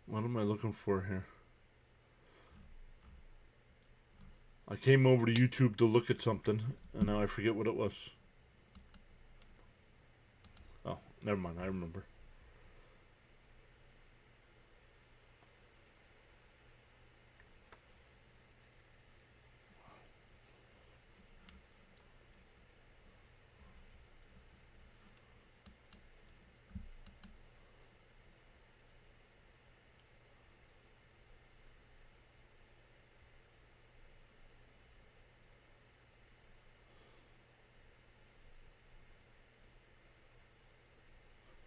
What am I looking for here? I came over to YouTube to look at something, and now I forget what it was. Oh, never mind. I remember.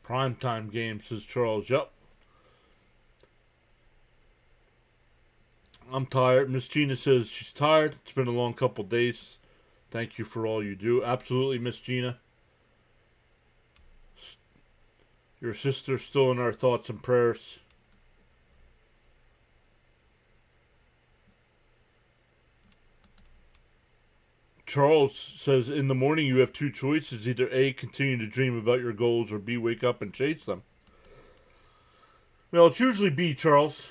Primetime game, says Charles. Yep. I'm tired. Miss Gina says she's tired. It's been a long couple days. Thank you for all you do. Absolutely, Miss Gina. Your sister's still in our thoughts and prayers. Charles says, in the morning you have two choices. Either A, continue to dream about your goals, or B, wake up and chase them. Well, it's usually B, Charles.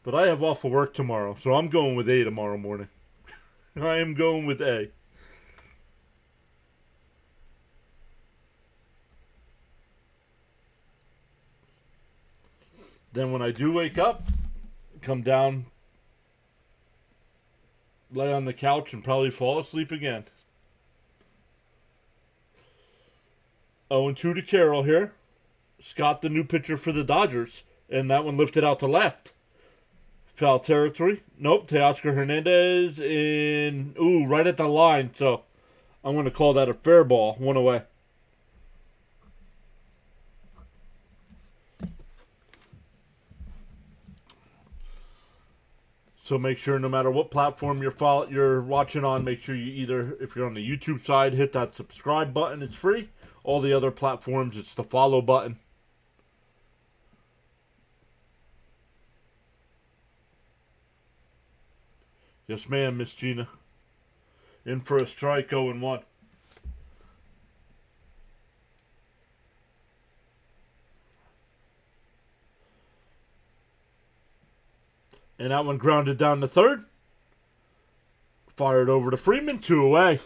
But I have off of work tomorrow, so I'm going with A tomorrow morning. I am going with A. Then when I do wake up, come down, lay on the couch, and probably fall asleep again. 0-2 to Carroll here. Scott, the new pitcher for the Dodgers. And that one lifted out to left. Foul territory. Nope. Teoscar Hernandez in. Ooh, right at the line. So I'm going to call that a fair ball. One away. So make sure no matter what platform you're watching on, make sure you either, if you're on the YouTube side, hit that subscribe button. It's free. All the other platforms, it's the follow button. Yes, ma'am, Miss Gina. In for a strike, 0-1. And that one grounded down to third. Fired over to Freeman, 2 away.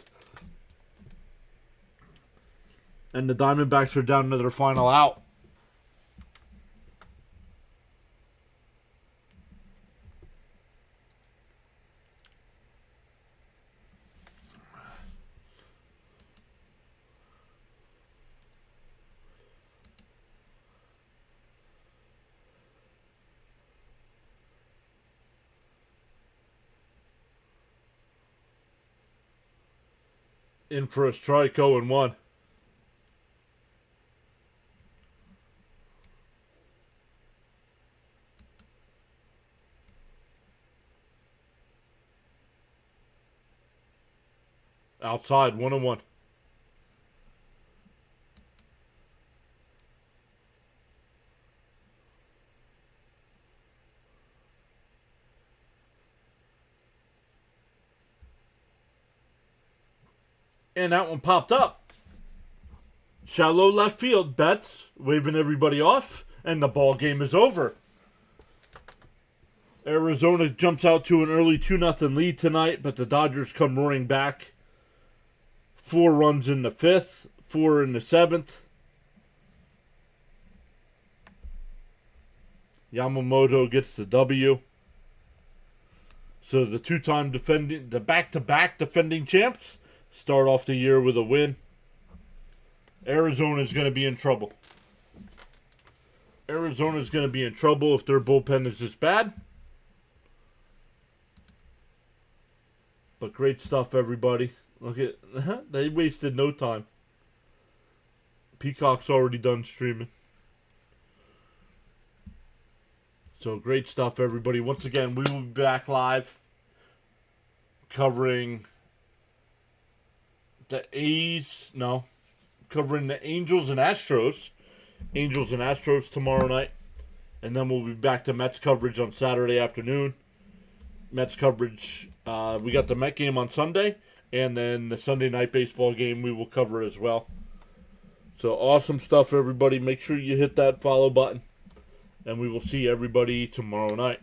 And the Diamondbacks are down to their final out. In for a strike, 0-1. Outside, 1-1. And that one popped up. Shallow left field. Betts waving everybody off. And the ball game is over. Arizona jumps out to an early 2-0 lead tonight, but the Dodgers come roaring back. 4 runs in the 5th, 4 in the 7th. Yamamoto gets the W. So the back-to-back defending champs start off the year with a win. Arizona's going to be in trouble. Arizona's going to be in trouble if their bullpen is this bad. But great stuff, everybody. Look at they wasted no time. Peacock's already done streaming. So great stuff, everybody. Once again, we will be back live covering the covering the Angels and Astros. Angels and Astros tomorrow night. And then we'll be back to Mets coverage on Saturday afternoon. Mets coverage. We got the Met game on Sunday. And then the Sunday night baseball game we will cover as well. So awesome stuff, everybody. Make sure you hit that follow button. And we will see everybody tomorrow night.